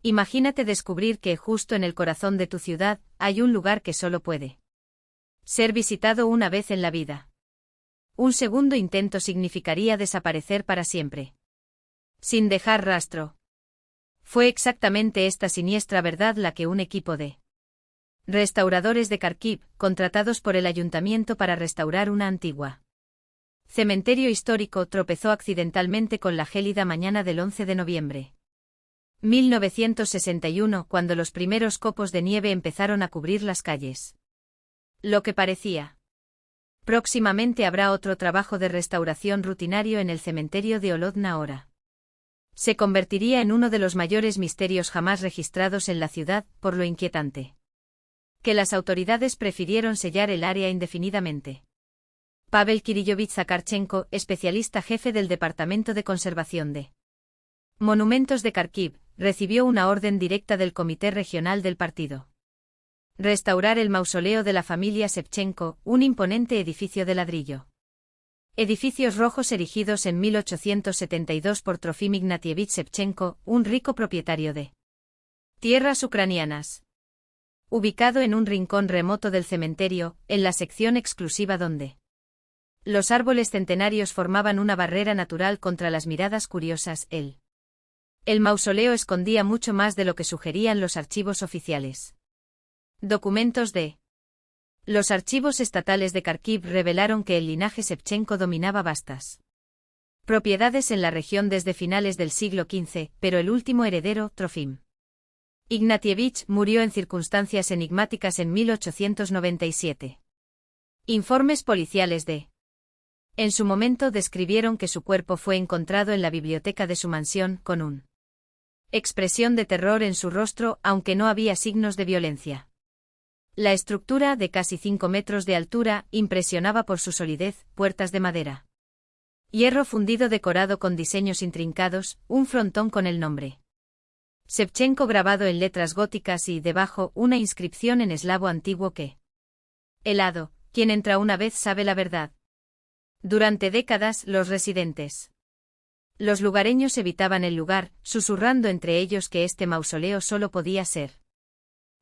Imagínate descubrir que justo en el corazón de tu ciudad hay un lugar que solo puede ser visitado una vez en la vida. Un segundo intento significaría desaparecer para siempre, sin dejar rastro. Fue exactamente esta siniestra verdad la que un equipo de restauradores de Kharkiv, contratados por el ayuntamiento para restaurar una antigua cementerio histórico, tropezó accidentalmente con la gélida mañana del 11 de noviembre. 1961, cuando los primeros copos de nieve empezaron a cubrir las calles. Lo que parecía. Próximamente habrá otro trabajo de restauración rutinario en el cementerio de Holodna ahora. Se convertiría en uno de los mayores misterios jamás registrados en la ciudad, por lo inquietante que las autoridades prefirieron sellar el área indefinidamente. Pavel Kirillovich Zakharchenko, especialista jefe del Departamento de Conservación de Monumentos de Kharkiv, recibió una orden directa del Comité Regional del Partido. Restaurar el mausoleo de la familia Shevchenko, un imponente edificio de ladrillo. Edificios rojos erigidos en 1872 por Trofim Ignatievich Shevchenko, un rico propietario de tierras ucranianas. Ubicado en un rincón remoto del cementerio, en la sección exclusiva donde los árboles centenarios formaban una barrera natural contra las miradas curiosas, el mausoleo escondía mucho más de lo que sugerían los archivos oficiales. Documentos de los archivos estatales de Kharkiv revelaron que el linaje Shevchenko dominaba vastas propiedades en la región desde finales del siglo XV, pero el último heredero, Trofim Ignatievich, murió en circunstancias enigmáticas en 1897. Informes policiales en su momento describieron que su cuerpo fue encontrado en la biblioteca de su mansión, con una expresión de terror en su rostro, aunque no había signos de violencia. La estructura, de casi 5 metros de altura, impresionaba por su solidez, puertas de madera, hierro fundido decorado con diseños intrincados, un frontón con el nombre Shevchenko grabado en letras góticas y, debajo, una inscripción en eslavo antiguo que helado, quien entra una vez sabe la verdad. Durante décadas, los lugareños evitaban el lugar, susurrando entre ellos que este mausoleo solo podía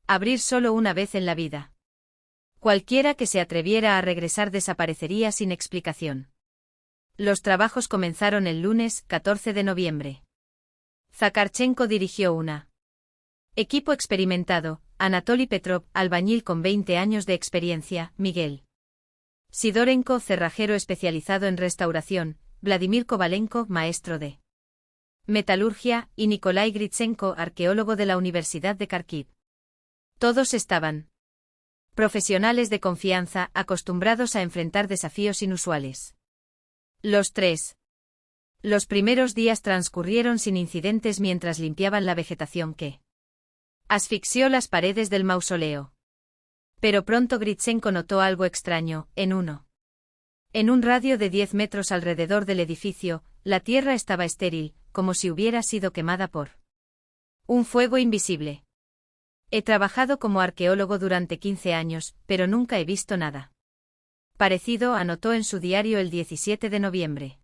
abrir solo una vez en la vida. Cualquiera que se atreviera a regresar desaparecería sin explicación. Los trabajos comenzaron el lunes, 14 de noviembre. Zakharchenko dirigió una equipo experimentado, Anatoly Petrov, albañil con 20 años de experiencia, Miguel Sidorenko, cerrajero especializado en restauración, Vladimir Kovalenko, maestro de metalurgia, y Nikolai Gritsenko, arqueólogo de la Universidad de Kharkiv. Todos estaban profesionales de confianza, acostumbrados a enfrentar desafíos inusuales. Los primeros días transcurrieron sin incidentes mientras limpiaban la vegetación que asfixió las paredes del mausoleo. Pero pronto Gritsenko notó algo extraño, en un radio de 10 metros alrededor del edificio, la tierra estaba estéril, como si hubiera sido quemada por un fuego invisible. He trabajado como arqueólogo durante 15 años, pero nunca he visto nada parecido, anotó en su diario el 17 de noviembre.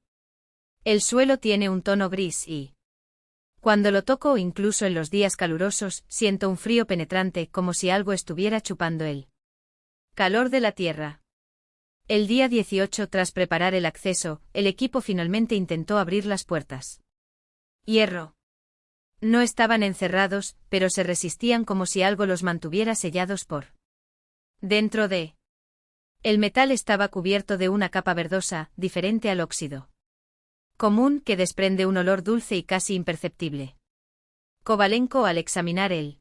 El suelo tiene un tono gris y cuando lo toco, incluso en los días calurosos, siento un frío penetrante, como si algo estuviera chupando el calor de la tierra. El día 18, tras preparar el acceso, el equipo finalmente intentó abrir las puertas. Hierro. No estaban encerrados, pero se resistían como si algo los mantuviera sellados por dentro de. El metal estaba cubierto de una capa verdosa, diferente al óxido común, que desprende un olor dulce y casi imperceptible. Kovalenko, al examinar el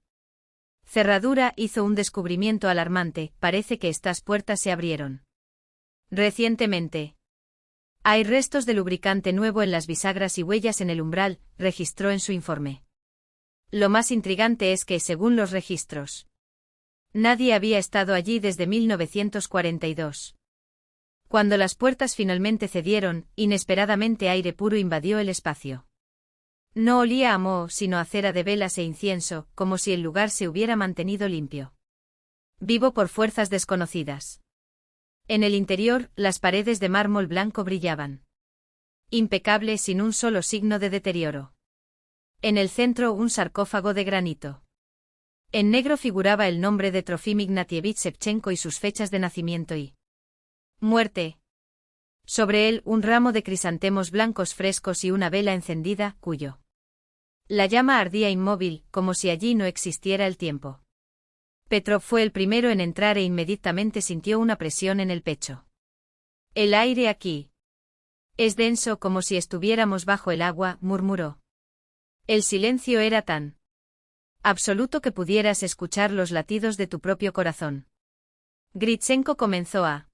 cerradura, hizo un descubrimiento alarmante: parece que estas puertas se abrieron recientemente. Hay restos de lubricante nuevo en las bisagras y huellas en el umbral, registró en su informe. Lo más intrigante es que, según los registros, nadie había estado allí desde 1942. Cuando las puertas finalmente cedieron, inesperadamente aire puro invadió el espacio. No olía a moho, sino a cera de velas e incienso, como si el lugar se hubiera mantenido limpio, vivo por fuerzas desconocidas. En el interior, las paredes de mármol blanco brillaban impecable, sin un solo signo de deterioro. En el centro un sarcófago de granito. En negro figuraba el nombre de Trofim Ignatievich Shevchenko y sus fechas de nacimiento y muerte. Sobre él un ramo de crisantemos blancos frescos y una vela encendida, cuyo la llama ardía inmóvil, como si allí no existiera el tiempo. Petrov fue el primero en entrar e inmediatamente sintió una presión en el pecho. El aire aquí es denso como si estuviéramos bajo el agua, murmuró. El silencio era tan absoluto que pudieras escuchar los latidos de tu propio corazón. Gritsenko comenzó a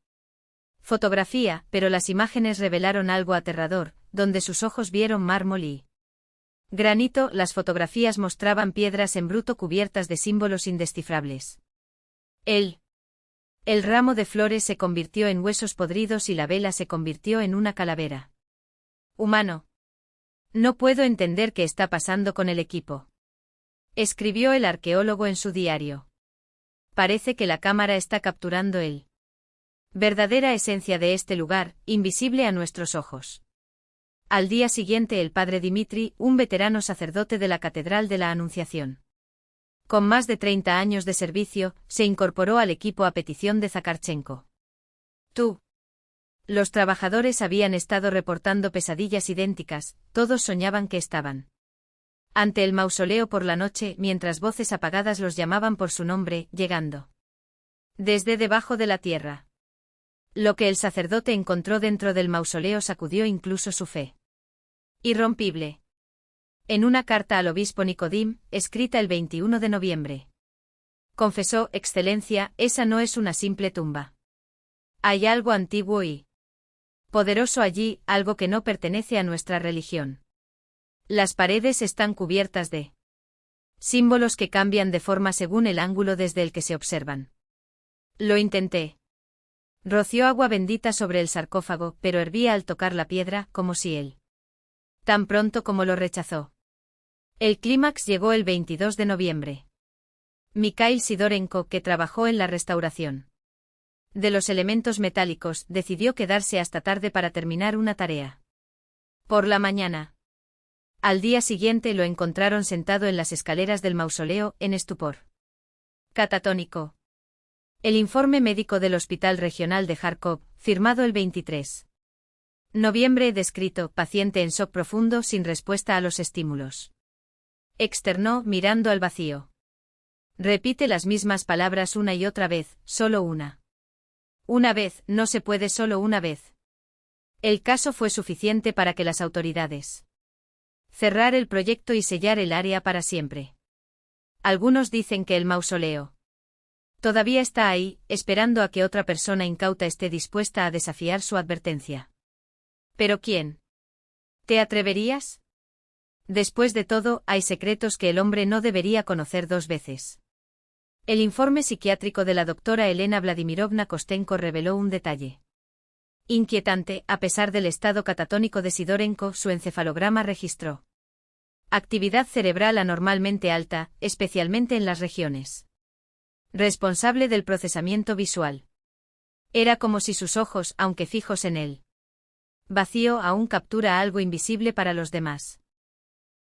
fotografía, pero las imágenes revelaron algo aterrador, donde sus ojos vieron mármol y granito. Las fotografías mostraban piedras en bruto cubiertas de símbolos indescifrables. El ramo de flores se convirtió en huesos podridos y la vela se convirtió en una calavera. Humano. No puedo entender qué está pasando con el equipo. Escribió el arqueólogo en su diario. Parece que la cámara está capturando el verdadera esencia de este lugar, invisible a nuestros ojos. Al día siguiente el padre Dimitri, un veterano sacerdote de la Catedral de la Anunciación, con más de 30 años de servicio, se incorporó al equipo a petición de Zakharchenko. Los trabajadores habían estado reportando pesadillas idénticas, todos soñaban que estaban ante el mausoleo por la noche, mientras voces apagadas los llamaban por su nombre, llegando desde debajo de la tierra. Lo que el sacerdote encontró dentro del mausoleo sacudió incluso su fe irrompible. En una carta al obispo Nicodim, escrita el 21 de noviembre. Confesó: Excelencia, esa no es una simple tumba. Hay algo antiguo y poderoso allí, algo que no pertenece a nuestra religión. Las paredes están cubiertas de símbolos que cambian de forma según el ángulo desde el que se observan. Lo intenté. Roció agua bendita sobre el sarcófago, pero hervía al tocar la piedra, como si él tan pronto como lo rechazó. El clímax llegó el 22 de noviembre. Mikhail Sidorenko, que trabajó en la restauración de los elementos metálicos, decidió quedarse hasta tarde para terminar una tarea. Por la mañana. Al día siguiente lo encontraron sentado en las escaleras del mausoleo, en estupor catatónico. El informe médico del Hospital Regional de Kharkov, firmado el 23 noviembre, descrito: paciente en shock profundo sin respuesta a los estímulos. Externó, mirando al vacío. Repite las mismas palabras una y otra vez, solo una. Una vez, no se puede solo una vez. El caso fue suficiente para que las autoridades cerrar el proyecto y sellar el área para siempre. Algunos dicen que el mausoleo todavía está ahí, esperando a que otra persona incauta esté dispuesta a desafiar su advertencia. ¿Pero quién? ¿Te atreverías? Después de todo, hay secretos que el hombre no debería conocer dos veces. El informe psiquiátrico de la doctora Elena Vladimirovna Kostenko reveló un detalle inquietante: a pesar del estado catatónico de Sidorenko, su encefalograma registró actividad cerebral anormalmente alta, especialmente en las regiones responsable del procesamiento visual. Era como si sus ojos, aunque fijos en él vacío, aún captura algo invisible para los demás.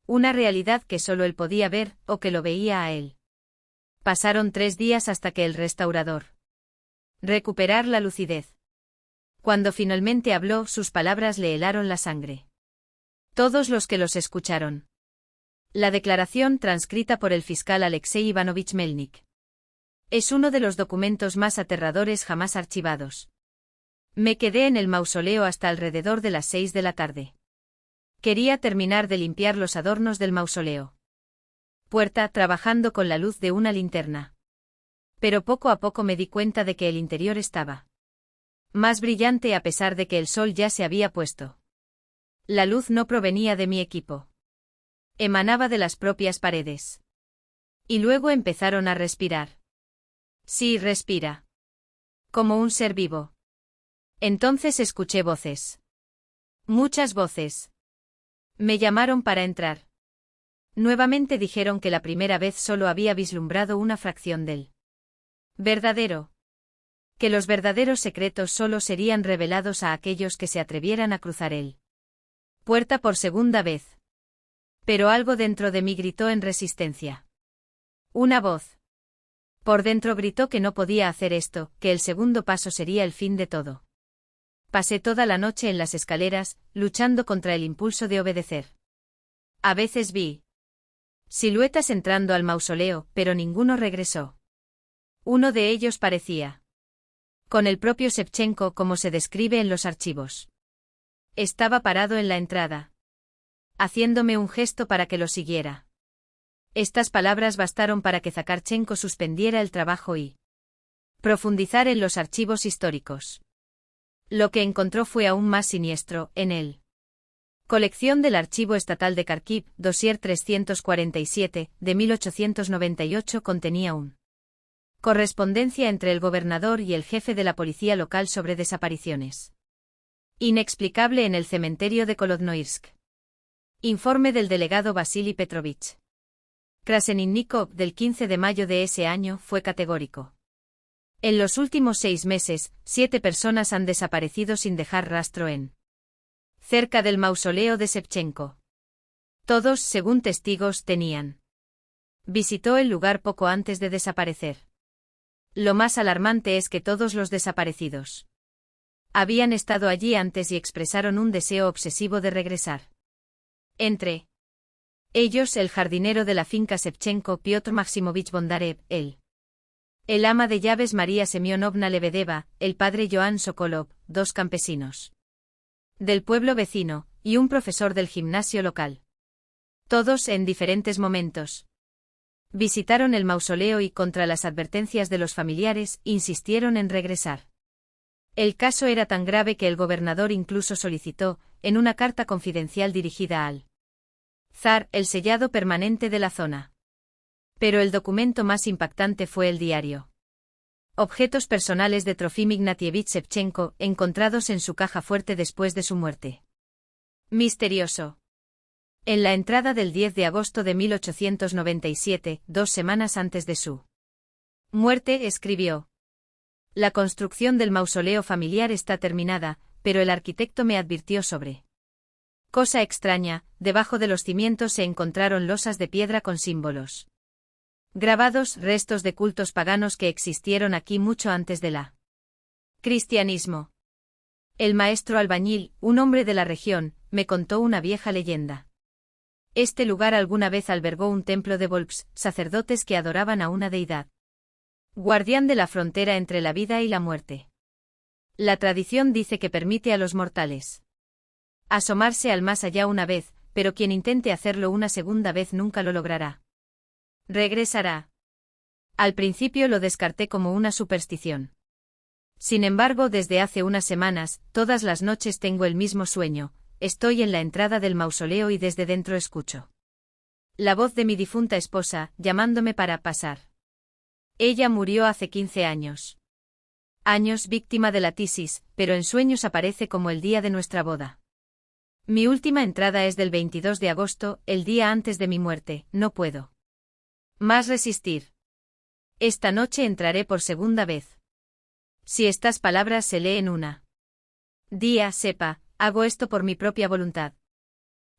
Una realidad que solo él podía ver, o que lo veía a él. Pasaron 3 días hasta que el restaurador recuperar la lucidez. Cuando finalmente habló, sus palabras le helaron la sangre. Todos los que los escucharon. La declaración transcrita por el fiscal Alexei Ivanovich Melnik. Es uno de los documentos más aterradores jamás archivados. Me quedé en el mausoleo hasta alrededor de las 6 de la tarde. Quería terminar de limpiar los adornos del mausoleo. Puerta, trabajando con la luz de una linterna. Pero poco a poco me di cuenta de que el interior estaba más brillante a pesar de que el sol ya se había puesto. La luz no provenía de mi equipo. Emanaba de las propias paredes. Y luego empezaron a respirar. Sí, respira. Como un ser vivo. Entonces escuché voces. Muchas voces. Me llamaron para entrar. Nuevamente dijeron que la primera vez solo había vislumbrado una fracción del verdadero. Que los verdaderos secretos solo serían revelados a aquellos que se atrevieran a cruzar él. Puerta por segunda vez. Pero algo dentro de mí gritó en resistencia. Una voz. Por dentro gritó que no podía hacer esto, que el segundo paso sería el fin de todo. Pasé toda la noche en las escaleras, luchando contra el impulso de obedecer. A veces vi siluetas entrando al mausoleo, pero ninguno regresó. Uno de ellos parecía con el propio Shevchenko como se describe en los archivos. Estaba parado en la entrada, haciéndome un gesto para que lo siguiera. Estas palabras bastaron para que Zakarchenko suspendiera el trabajo y profundizar en los archivos históricos. Lo que encontró fue aún más siniestro, en él. Colección del Archivo Estatal de Kharkiv, dossier 347, de 1898 contenía un correspondencia entre el gobernador y el jefe de la policía local sobre desapariciones. Inexplicable en el cementerio de Kolodnoirsk. Informe del delegado Vasily Petrovich Kraseninnikov del 15 de mayo de ese año fue categórico. En los últimos 6 meses, 7 personas han desaparecido sin dejar rastro cerca del mausoleo de Shevchenko. Todos, según testigos, visitó el lugar poco antes de desaparecer. Lo más alarmante es que todos los desaparecidos habían estado allí antes y expresaron un deseo obsesivo de regresar. Entre ellos el jardinero de la finca Shevchenko Piotr Maximovich Bondarev, el ama de llaves María Semyonovna Lebedeva, el padre Joan Sokolov, 2 campesinos del pueblo vecino, y un profesor del gimnasio local. Todos, en diferentes momentos, visitaron el mausoleo y, contra las advertencias de los familiares, insistieron en regresar. El caso era tan grave que el gobernador incluso solicitó, en una carta confidencial dirigida al zar, el sellado permanente de la zona. Pero el documento más impactante fue el diario. Objetos personales de Trofim Ignatievich Shevchenko, encontrados en su caja fuerte después de su muerte. Misterioso. En la entrada del 10 de agosto de 1897, 2 semanas antes de su muerte, escribió: La construcción del mausoleo familiar está terminada, pero el arquitecto me advirtió sobre cosa extraña, debajo de los cimientos se encontraron losas de piedra con símbolos grabados, restos de cultos paganos que existieron aquí mucho antes de la cristianismo. El maestro albañil, un hombre de la región, me contó una vieja leyenda. Este lugar alguna vez albergó un templo de Volks, sacerdotes que adoraban a una deidad guardián de la frontera entre la vida y la muerte. La tradición dice que permite a los mortales asomarse al más allá una vez, pero quien intente hacerlo una segunda vez nunca lo logrará. Regresará. Al principio lo descarté como una superstición. Sin embargo, desde hace unas semanas, todas las noches tengo el mismo sueño. Estoy en la entrada del mausoleo y desde dentro escucho la voz de mi difunta esposa, llamándome para pasar. Ella murió hace 15 años. Años víctima de la tisis, pero en sueños aparece como el día de nuestra boda. Mi última entrada es del 22 de agosto, el día antes de mi muerte. No puedo más resistir. Esta noche entraré por segunda vez. Si estas palabras se leen una día, sepa, hago esto por mi propia voluntad.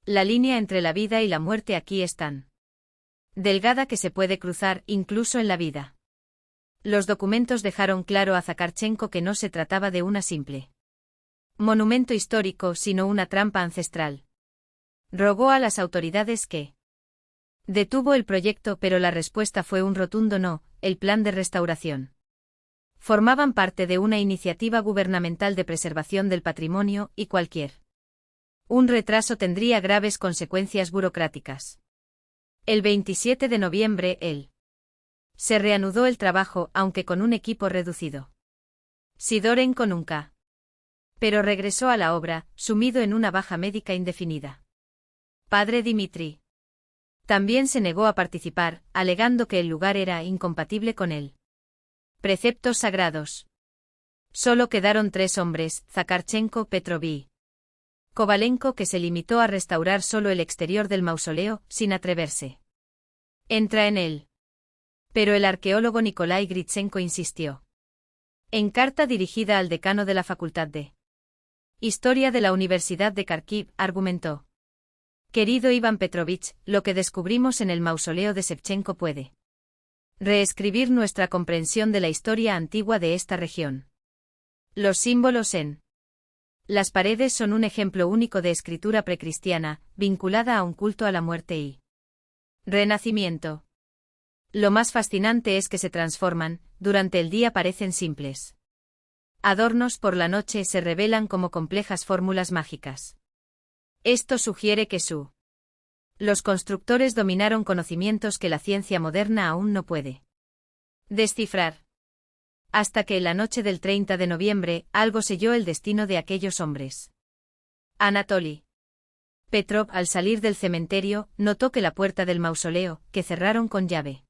La línea entre la vida y la muerte aquí es tan delgada que se puede cruzar, incluso en la vida. Los documentos dejaron claro a Zakarchenko que no se trataba de una simple monumento histórico, sino una trampa ancestral. Rogó a las autoridades que detuvo el proyecto, pero la respuesta fue un rotundo no. El plan de restauración formaban parte de una iniciativa gubernamental de preservación del patrimonio, y un retraso tendría graves consecuencias burocráticas. El 27 de noviembre, se reanudó el trabajo, aunque con un equipo reducido. Sidorenko nunca pero regresó a la obra, sumido en una baja médica indefinida. Padre Dimitri también se negó a participar, alegando que el lugar era incompatible con él. Preceptos sagrados. Solo quedaron 3 hombres: Zakarchenko, Petrov y Kovalenko, que se limitó a restaurar solo el exterior del mausoleo, sin atreverse entra en él. Pero el arqueólogo Nikolai Gritsenko insistió. En carta dirigida al decano de la Facultad de Historia de la Universidad de Kharkiv, argumentó: Querido Iván Petrovich, lo que descubrimos en el mausoleo de Shevchenko puede reescribir nuestra comprensión de la historia antigua de esta región. Los símbolos en las paredes son un ejemplo único de escritura precristiana, vinculada a un culto a la muerte y renacimiento. Lo más fascinante es que se transforman, durante el día parecen simples adornos, por la noche se revelan como complejas fórmulas mágicas. Esto sugiere que los constructores dominaron conocimientos que la ciencia moderna aún no puede descifrar. Hasta que en la noche del 30 de noviembre, algo selló el destino de aquellos hombres. Anatoly Petrov, al salir del cementerio, notó que la puerta del mausoleo, que cerraron con llave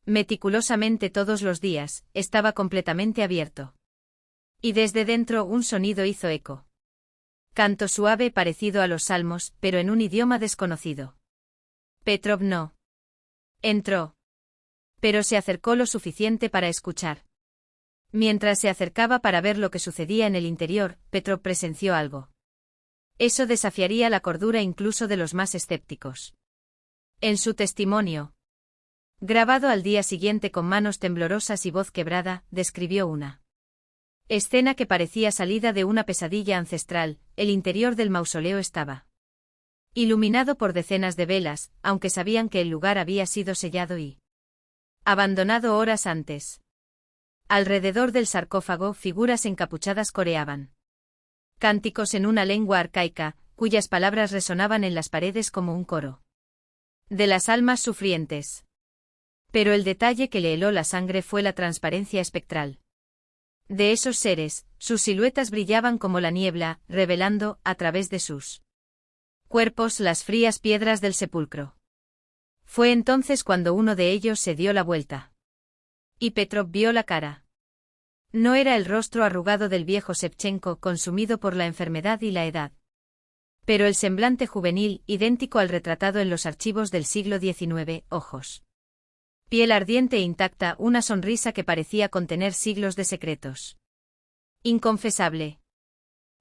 meticulosamente todos los días, estaba completamente abierto. Y desde dentro un sonido hizo eco. Canto suave parecido a los salmos, pero en un idioma desconocido. Petrov no entró, pero se acercó lo suficiente para escuchar. Mientras se acercaba para ver lo que sucedía en el interior, Petrov presenció algo. Eso desafiaría la cordura incluso de los más escépticos. En su testimonio, grabado al día siguiente con manos temblorosas y voz quebrada, describió una escena que parecía salida de una pesadilla ancestral. El interior del mausoleo estaba iluminado por decenas de velas, aunque sabían que el lugar había sido sellado y abandonado horas antes. Alrededor del sarcófago, figuras encapuchadas coreaban cánticos en una lengua arcaica, cuyas palabras resonaban en las paredes como un coro de las almas sufrientes. Pero el detalle que le heló la sangre fue la transparencia espectral de esos seres. Sus siluetas brillaban como la niebla, revelando, a través de sus cuerpos, las frías piedras del sepulcro. Fue entonces cuando uno de ellos se dio la vuelta. Y Petrov vio la cara. No era el rostro arrugado del viejo Shevchenko, consumido por la enfermedad y la edad, pero el semblante juvenil, idéntico al retratado en los archivos del siglo XIX, ojos, piel ardiente e intacta, una sonrisa que parecía contener siglos de secretos. Inconfesable.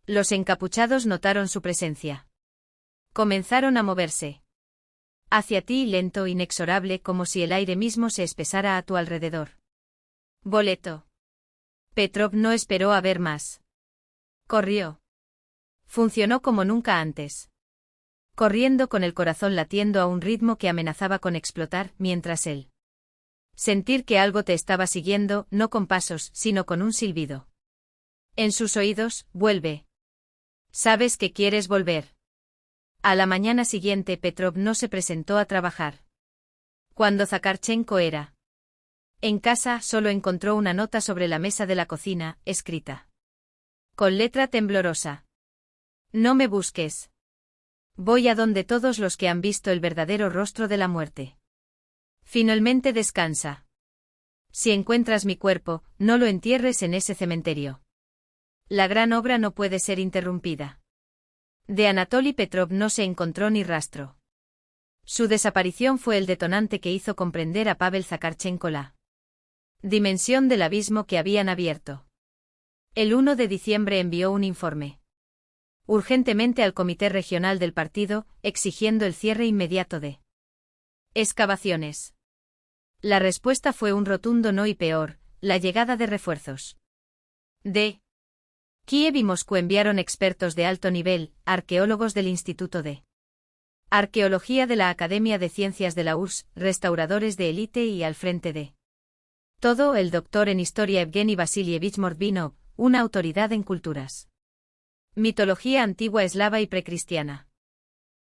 Los encapuchados notaron su presencia. Comenzaron a moverse hacia ti, lento, inexorable, como si el aire mismo se espesara a tu alrededor. Boleto. Petrov no esperó a ver más. Corrió. Funcionó como nunca antes. Corriendo con el corazón latiendo a un ritmo que amenazaba con explotar, mientras él sentir que algo te estaba siguiendo, no con pasos, sino con un silbido en sus oídos. Vuelve. Sabes que quieres volver. A la mañana siguiente Petrov no se presentó a trabajar. Cuando Zakarchenko era en casa, solo encontró una nota sobre la mesa de la cocina, escrita con letra temblorosa. No me busques. Voy a donde todos los que han visto el verdadero rostro de la muerte. Finalmente descansa. Si encuentras mi cuerpo, no lo entierres en ese cementerio. La gran obra no puede ser interrumpida. De Anatoly Petrov no se encontró ni rastro. Su desaparición fue el detonante que hizo comprender a Pavel Zakarchenko la dimensión del abismo que habían abierto. El 1 de diciembre envió un informe urgentemente al Comité Regional del partido, exigiendo el cierre inmediato de excavaciones. La respuesta fue un rotundo no y peor, la llegada de refuerzos. De Kiev y Moscú enviaron expertos de alto nivel, arqueólogos del Instituto de Arqueología de la Academia de Ciencias de la URSS, restauradores de élite y al frente de todo el doctor en historia Evgeny Vasilievich Mordvinov, una autoridad en culturas, mitología antigua eslava y precristiana.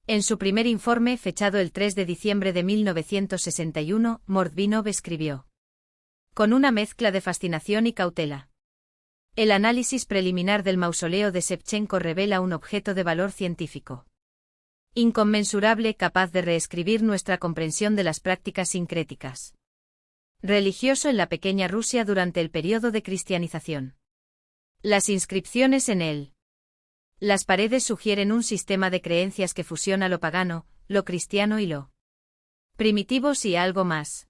En su primer informe, fechado el 3 de diciembre de 1961, Mordvinov escribió con una mezcla de fascinación y cautela: el análisis preliminar del mausoleo de Shevchenko revela un objeto de valor científico inconmensurable, capaz de reescribir nuestra comprensión de las prácticas sincréticas religioso en la pequeña Rusia durante el periodo de cristianización. Las inscripciones en las paredes sugieren un sistema de creencias que fusiona lo pagano, lo cristiano y lo primitivos y algo más.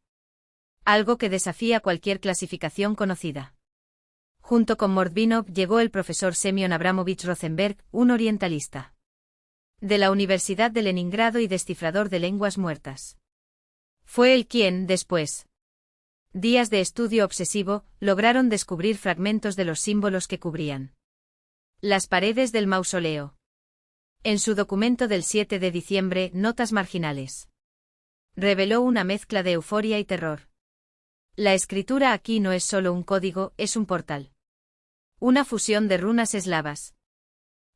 Algo que desafía cualquier clasificación conocida. Junto con Mordvinov llegó el profesor Semyon Abramovich Rosenberg, un orientalista de la Universidad de Leningrado y descifrador de lenguas muertas. Fue él quien, después días de estudio obsesivo, lograron descubrir fragmentos de los símbolos que cubrían las paredes del mausoleo. En su documento del 7 de diciembre, Notas marginales, reveló una mezcla de euforia y terror. La escritura aquí no es solo un código, es un portal. Una fusión de runas eslavas,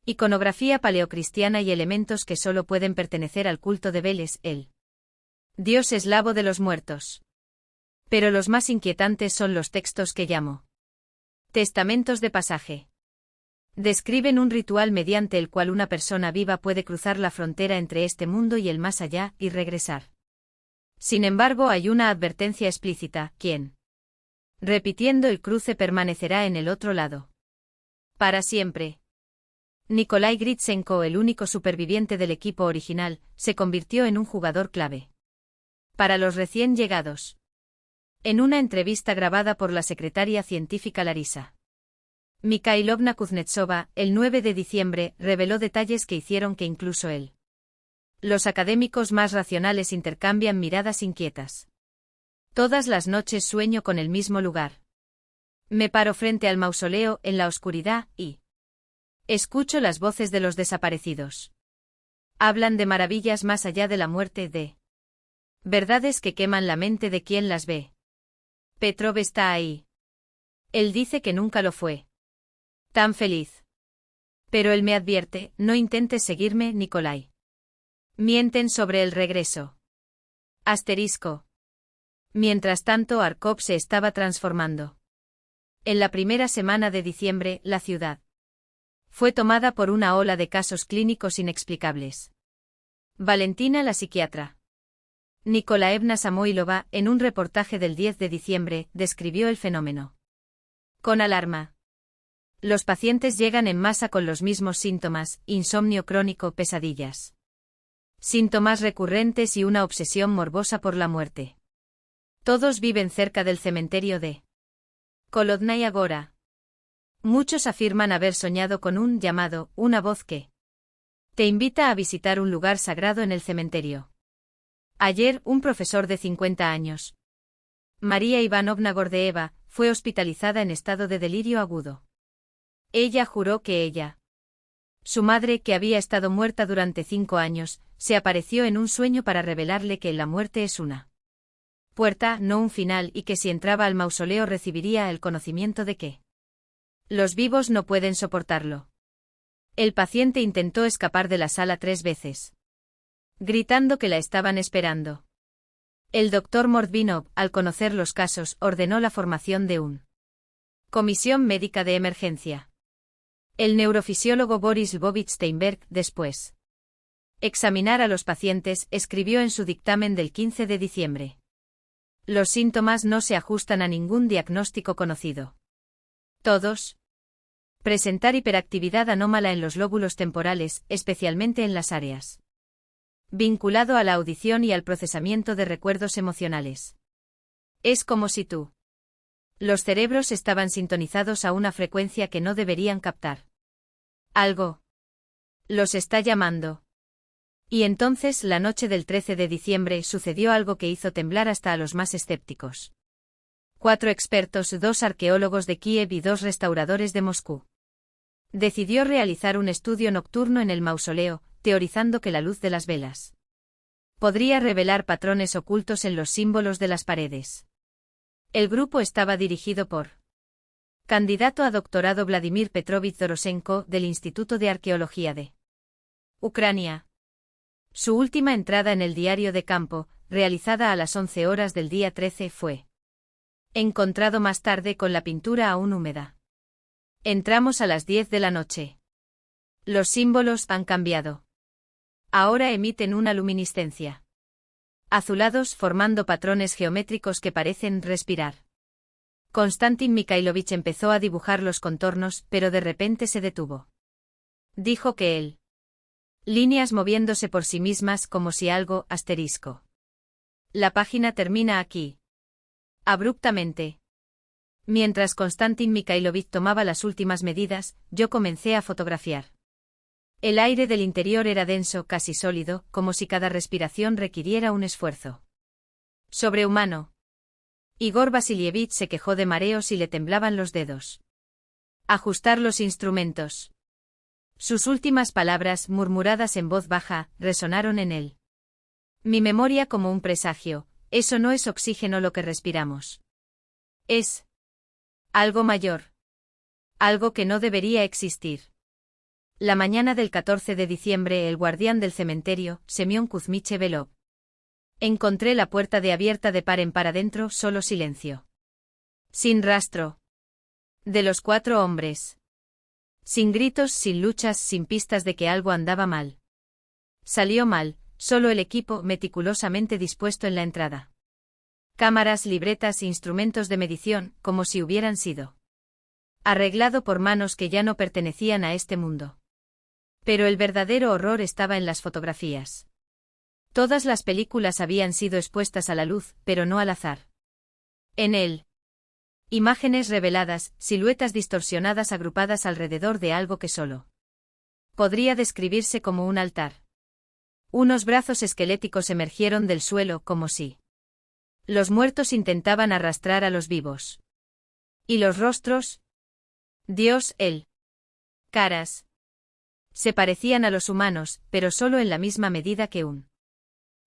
iconografía paleocristiana y elementos que solo pueden pertenecer al culto de Veles, el dios eslavo de los muertos. Pero los más inquietantes son los textos que llamo testamentos de pasaje. Describen un ritual mediante el cual una persona viva puede cruzar la frontera entre este mundo y el más allá y regresar. Sin embargo, hay una advertencia explícita: quien, repitiendo el cruce, permanecerá en el otro lado para siempre. Nikolai Gritsenko, el único superviviente del equipo original, se convirtió en un jugador clave para los recién llegados. En una entrevista grabada por la secretaria científica Larisa Mikhailovna Kuznetsova, el 9 de diciembre, reveló detalles que hicieron que incluso los académicos más racionales intercambian miradas inquietas. Todas las noches sueño con el mismo lugar. Me paro frente al mausoleo en la oscuridad y escucho las voces de los desaparecidos. Hablan de maravillas más allá de la muerte, de verdades que queman la mente de quien las ve. Petrov está ahí. Él dice que nunca lo fue tan feliz. Pero él me advierte: no intentes seguirme, Nikolai. Mienten sobre el regreso. Asterisco. Mientras tanto, Arkhov se estaba transformando. En la primera semana de diciembre, la ciudad fue tomada por una ola de casos clínicos inexplicables. Valentina, la psiquiatra Nikolaevna Samoilova, en un reportaje del 10 de diciembre, describió el fenómeno con alarma. Los pacientes llegan en masa con los mismos síntomas: insomnio crónico, pesadillas, síntomas recurrentes y una obsesión morbosa por la muerte. Todos viven cerca del cementerio de Kolodnaya Gora. Muchos afirman haber soñado con un llamado, una voz que te invita a visitar un lugar sagrado en el cementerio. Ayer, un profesor de 50 años, María Ivanovna Gordeeva, fue hospitalizada en estado de delirio agudo. Ella juró que ella, su madre, que había estado muerta durante 5 años, se apareció en un sueño para revelarle que la muerte es una puerta, no un final, y que si entraba al mausoleo recibiría el conocimiento de que los vivos no pueden soportarlo. El paciente intentó escapar de la sala 3 veces, gritando que la estaban esperando. El doctor Mordvinov, al conocer los casos, ordenó la formación de una comisión médica de emergencia. El neurofisiólogo Boris Lvovich Steinberg, después examinar a los pacientes, escribió en su dictamen del 15 de diciembre: los síntomas no se ajustan a ningún diagnóstico conocido. Todos presentar hiperactividad anómala en los lóbulos temporales, especialmente en las áreas vinculado a la audición y al procesamiento de recuerdos emocionales. Es como si los cerebros estaban sintonizados a una frecuencia que no deberían captar. Algo los está llamando. Y entonces, la noche del 13 de diciembre, sucedió algo que hizo temblar hasta a los más escépticos. 4 expertos, 2 arqueólogos de Kiev y 2 restauradores de Moscú, decidió realizar un estudio nocturno en el mausoleo, teorizando que la luz de las velas podría revelar patrones ocultos en los símbolos de las paredes. El grupo estaba dirigido por candidato a doctorado Vladimir Petrovich Dorosenko, del Instituto de Arqueología de Ucrania. Su última entrada en el diario de campo, realizada a las 11 horas del día 13, fue encontrado más tarde con la pintura aún húmeda. Entramos a las 10 de la noche. Los símbolos han cambiado. Ahora emiten una luminiscencia. Azulados, formando patrones geométricos que parecen respirar. Konstantin Mikhailovich empezó a dibujar los contornos, pero de repente se detuvo. Dijo que él. Líneas moviéndose por sí mismas como si algo, asterisco. La página termina aquí. Abruptamente. Mientras Konstantin Mikhailovich tomaba las últimas medidas, yo comencé a fotografiar. El aire del interior era denso, casi sólido, como si cada respiración requiriera un esfuerzo sobrehumano. Igor Vasilievich se quejó de mareos y le temblaban los dedos. Ajustar los instrumentos. Sus últimas palabras, murmuradas en voz baja, resonaron en él. Mi memoria como un presagio, eso no es oxígeno lo que respiramos. Es algo mayor. Algo que no debería existir. La mañana del 14 de diciembre el guardián del cementerio, Semión Kuzmiche veló. Encontré la puerta abierta de par en par adentro, solo silencio. Sin rastro. De los 4 hombres. Sin gritos, sin luchas, sin pistas de que algo andaba mal. Salió mal, solo el equipo meticulosamente dispuesto en la entrada. Cámaras, libretas, instrumentos de medición, como si hubieran sido arreglado por manos que ya no pertenecían a este mundo. Pero el verdadero horror estaba en las fotografías. Todas las películas habían sido expuestas a la luz, pero no al azar. En él. Imágenes reveladas, siluetas distorsionadas agrupadas alrededor de algo que solo podría describirse como un altar. Unos brazos esqueléticos emergieron del suelo como si los muertos intentaban arrastrar a los vivos. ¿Y los rostros? Dios, él. Caras. Se parecían a los humanos, pero solo en la misma medida que un.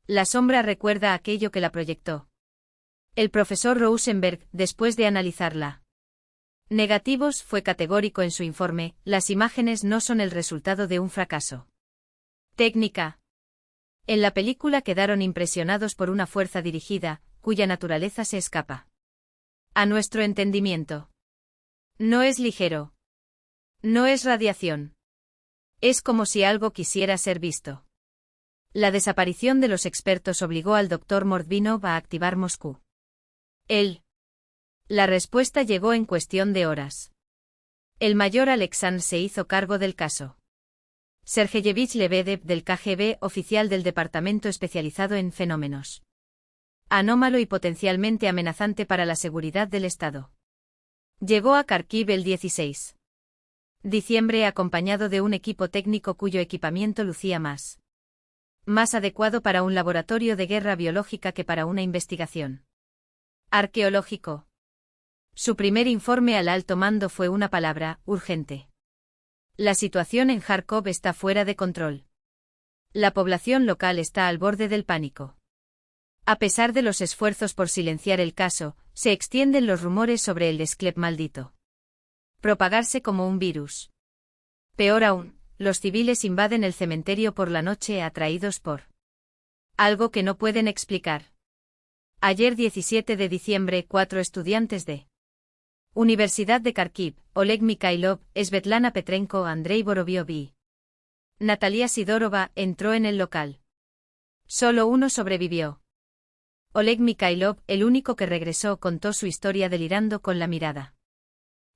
La sombra recuerda aquello que la proyectó. El profesor Rosenberg, después de analizarla. Negativos, fue categórico en su informe, las imágenes no son el resultado de un fracaso. Técnica. En la película quedaron impresionados por una fuerza dirigida, cuya naturaleza se escapa a nuestro entendimiento. No es ligero. No es radiación. Es como si algo quisiera ser visto. La desaparición de los expertos obligó al Dr. Mordvinov a activar Moscú. La respuesta llegó en cuestión de horas. El mayor Alexandr se hizo cargo del caso. Sergeyevich Lebedev del KGB, oficial del Departamento especializado en fenómenos anómalo y potencialmente amenazante para la seguridad del Estado. Llegó a Kharkiv el 16 de diciembre acompañado de un equipo técnico cuyo equipamiento lucía más adecuado para un laboratorio de guerra biológica que para una investigación arqueológico. Su primer informe al alto mando fue una palabra: urgente. La situación en Kharkov está fuera de control. La población local está al borde del pánico. A pesar de los esfuerzos por silenciar el caso, se extienden los rumores sobre el Desklep maldito. Propagarse como un virus. Peor aún, los civiles invaden el cementerio por la noche atraídos por algo que no pueden explicar. Ayer 17 de diciembre 4 estudiantes de Universidad de Kharkiv, Oleg Mikhailov, Svetlana Petrenko, Andrei Vorobiov y Natalia Sidorova, entró en el local. Solo uno sobrevivió. Oleg Mikhailov, el único que regresó, contó su historia delirando con la mirada.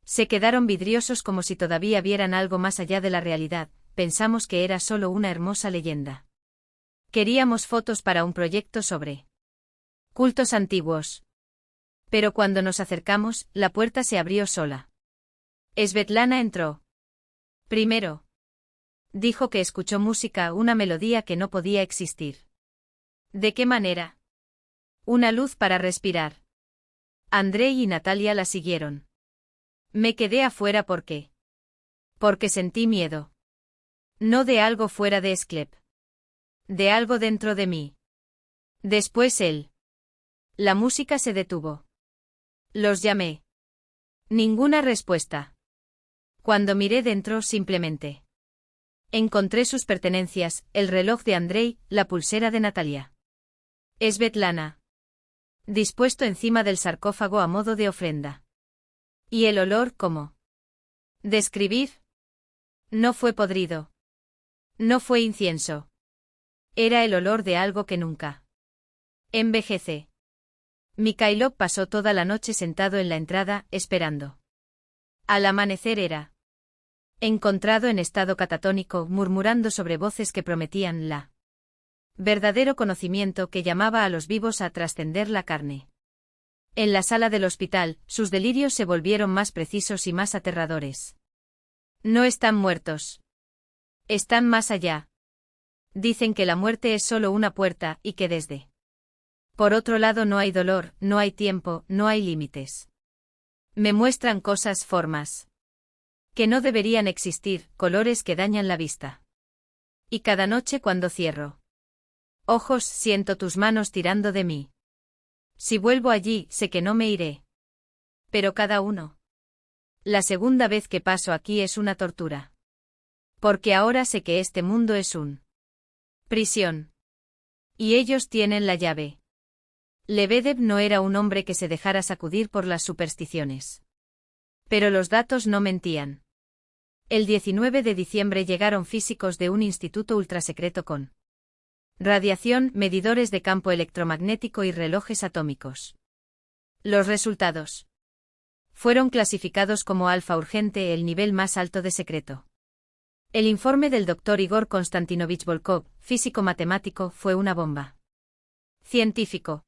Se quedaron vidriosos como si todavía vieran algo más allá de la realidad, pensamos que era solo una hermosa leyenda. Queríamos fotos para un proyecto sobre cultos antiguos. Pero cuando nos acercamos, la puerta se abrió sola. Svetlana entró. Primero. Dijo que escuchó música, una melodía que no podía existir. ¿De qué manera? Una luz para respirar. Andrei y Natalia la siguieron. Me quedé afuera porque sentí miedo. No de algo fuera de Sklep. De algo dentro de mí. Después él. La música se detuvo. Los llamé. Ninguna respuesta. Cuando miré dentro, simplemente encontré sus pertenencias, el reloj de Andrei, la pulsera de Natalia. Svetlana. Dispuesto encima del sarcófago a modo de ofrenda. Y el olor, ¿cómo describir? No fue podrido. No fue incienso. Era el olor de algo que nunca envejece. Mikhailov pasó toda la noche sentado en la entrada, esperando. Al amanecer era encontrado en estado catatónico, murmurando sobre voces que prometían la verdadero conocimiento que llamaba a los vivos a trascender la carne. En la sala del hospital, sus delirios se volvieron más precisos y más aterradores. No están muertos. Están más allá. Dicen que la muerte es solo una puerta y que desde por otro lado no hay dolor, no hay tiempo, no hay límites. Me muestran cosas, formas que no deberían existir, colores que dañan la vista. Y cada noche cuando cierro ojos siento tus manos tirando de mí. Si vuelvo allí, sé que no me iré. Pero cada uno. La segunda vez que paso aquí es una tortura. Porque ahora sé que este mundo es un prisión. Y ellos tienen la llave. Lebedev no era un hombre que se dejara sacudir por las supersticiones. Pero los datos no mentían. El 19 de diciembre llegaron físicos de un instituto ultrasecreto con radiación, medidores de campo electromagnético y relojes atómicos. Los resultados fueron clasificados como alfa urgente, el nivel más alto de secreto. El informe del Dr. Igor Konstantinovich Volkov, físico matemático, fue una bomba. Científico.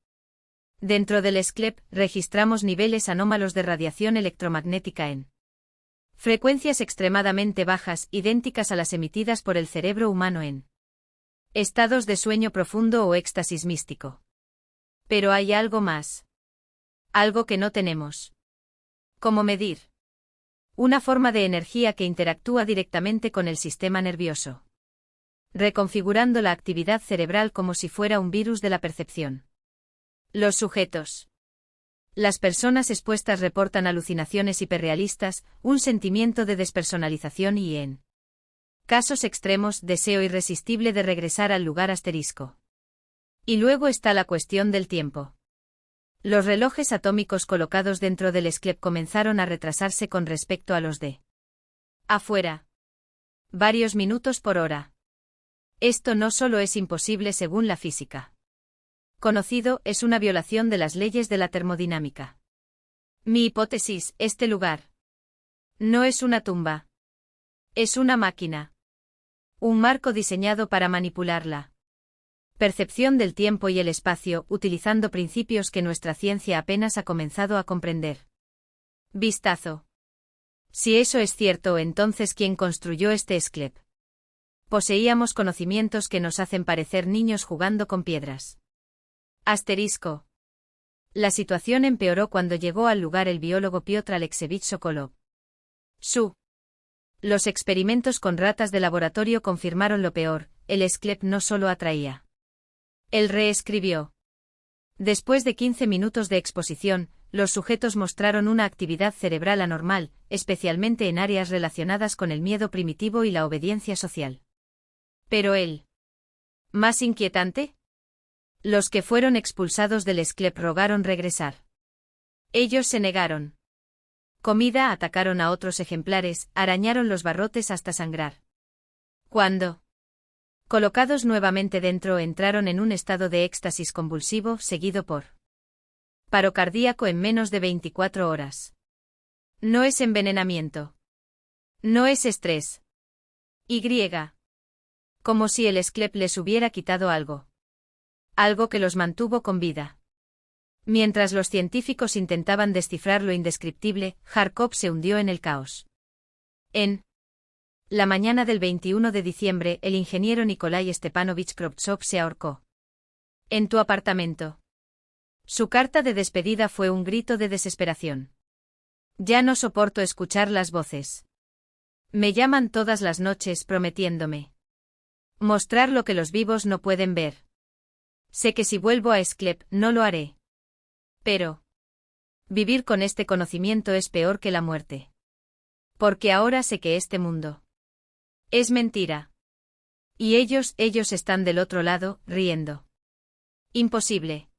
Dentro del SCLEP, registramos niveles anómalos de radiación electromagnética en frecuencias extremadamente bajas, idénticas a las emitidas por el cerebro humano en estados de sueño profundo o éxtasis místico. Pero hay algo más. Algo que no tenemos. ¿Cómo medir? Una forma de energía que interactúa directamente con el sistema nervioso, reconfigurando la actividad cerebral como si fuera un virus de la percepción. Los sujetos. Las personas expuestas reportan alucinaciones hiperrealistas, un sentimiento de despersonalización y, en casos extremos, deseo irresistible de regresar al lugar asterisco. Y luego está la cuestión del tiempo. Los relojes atómicos colocados dentro del SCLEP comenzaron a retrasarse con respecto a los de afuera. Varios minutos por hora. Esto no solo es imposible según la física conocido, es una violación de las leyes de la termodinámica. Mi hipótesis, este lugar no es una tumba. Es una máquina. Un marco diseñado para manipularla. Percepción del tiempo y el espacio, utilizando principios que nuestra ciencia apenas ha comenzado a comprender. Vistazo. Si eso es cierto, entonces ¿quién construyó este SCLEP? Poseíamos conocimientos que nos hacen parecer niños jugando con piedras. Asterisco. La situación empeoró cuando llegó al lugar el biólogo Piotr Aleksevich Sokolov. Los experimentos con ratas de laboratorio confirmaron lo peor, el SCLEP no solo atraía. Él reescribió. Después de 15 minutos de exposición, los sujetos mostraron una actividad cerebral anormal, especialmente en áreas relacionadas con el miedo primitivo y la obediencia social. Pero el más inquietante. Los que fueron expulsados del SCLEP rogaron regresar. Ellos se negaron. Comida, atacaron a otros ejemplares, arañaron los barrotes hasta sangrar. Cuando colocados nuevamente dentro, entraron en un estado de éxtasis convulsivo, seguido por paro cardíaco en menos de 24 horas. No es envenenamiento. No es estrés. Y. Como si el SCLEP les hubiera quitado algo. Algo que los mantuvo con vida. Mientras los científicos intentaban descifrar lo indescriptible, Kharkov se hundió en el caos. En la mañana del 21 de diciembre, el ingeniero Nikolai Stepanovich Kroptsov se ahorcó. En tu apartamento. Su carta de despedida fue un grito de desesperación. Ya no soporto escuchar las voces. Me llaman todas las noches prometiéndome mostrar lo que los vivos no pueden ver. Sé que si vuelvo a SCLEP, no lo haré. Pero vivir con este conocimiento es peor que la muerte. Porque ahora sé que este mundo es mentira. Y ellos están del otro lado, riendo. Imposible.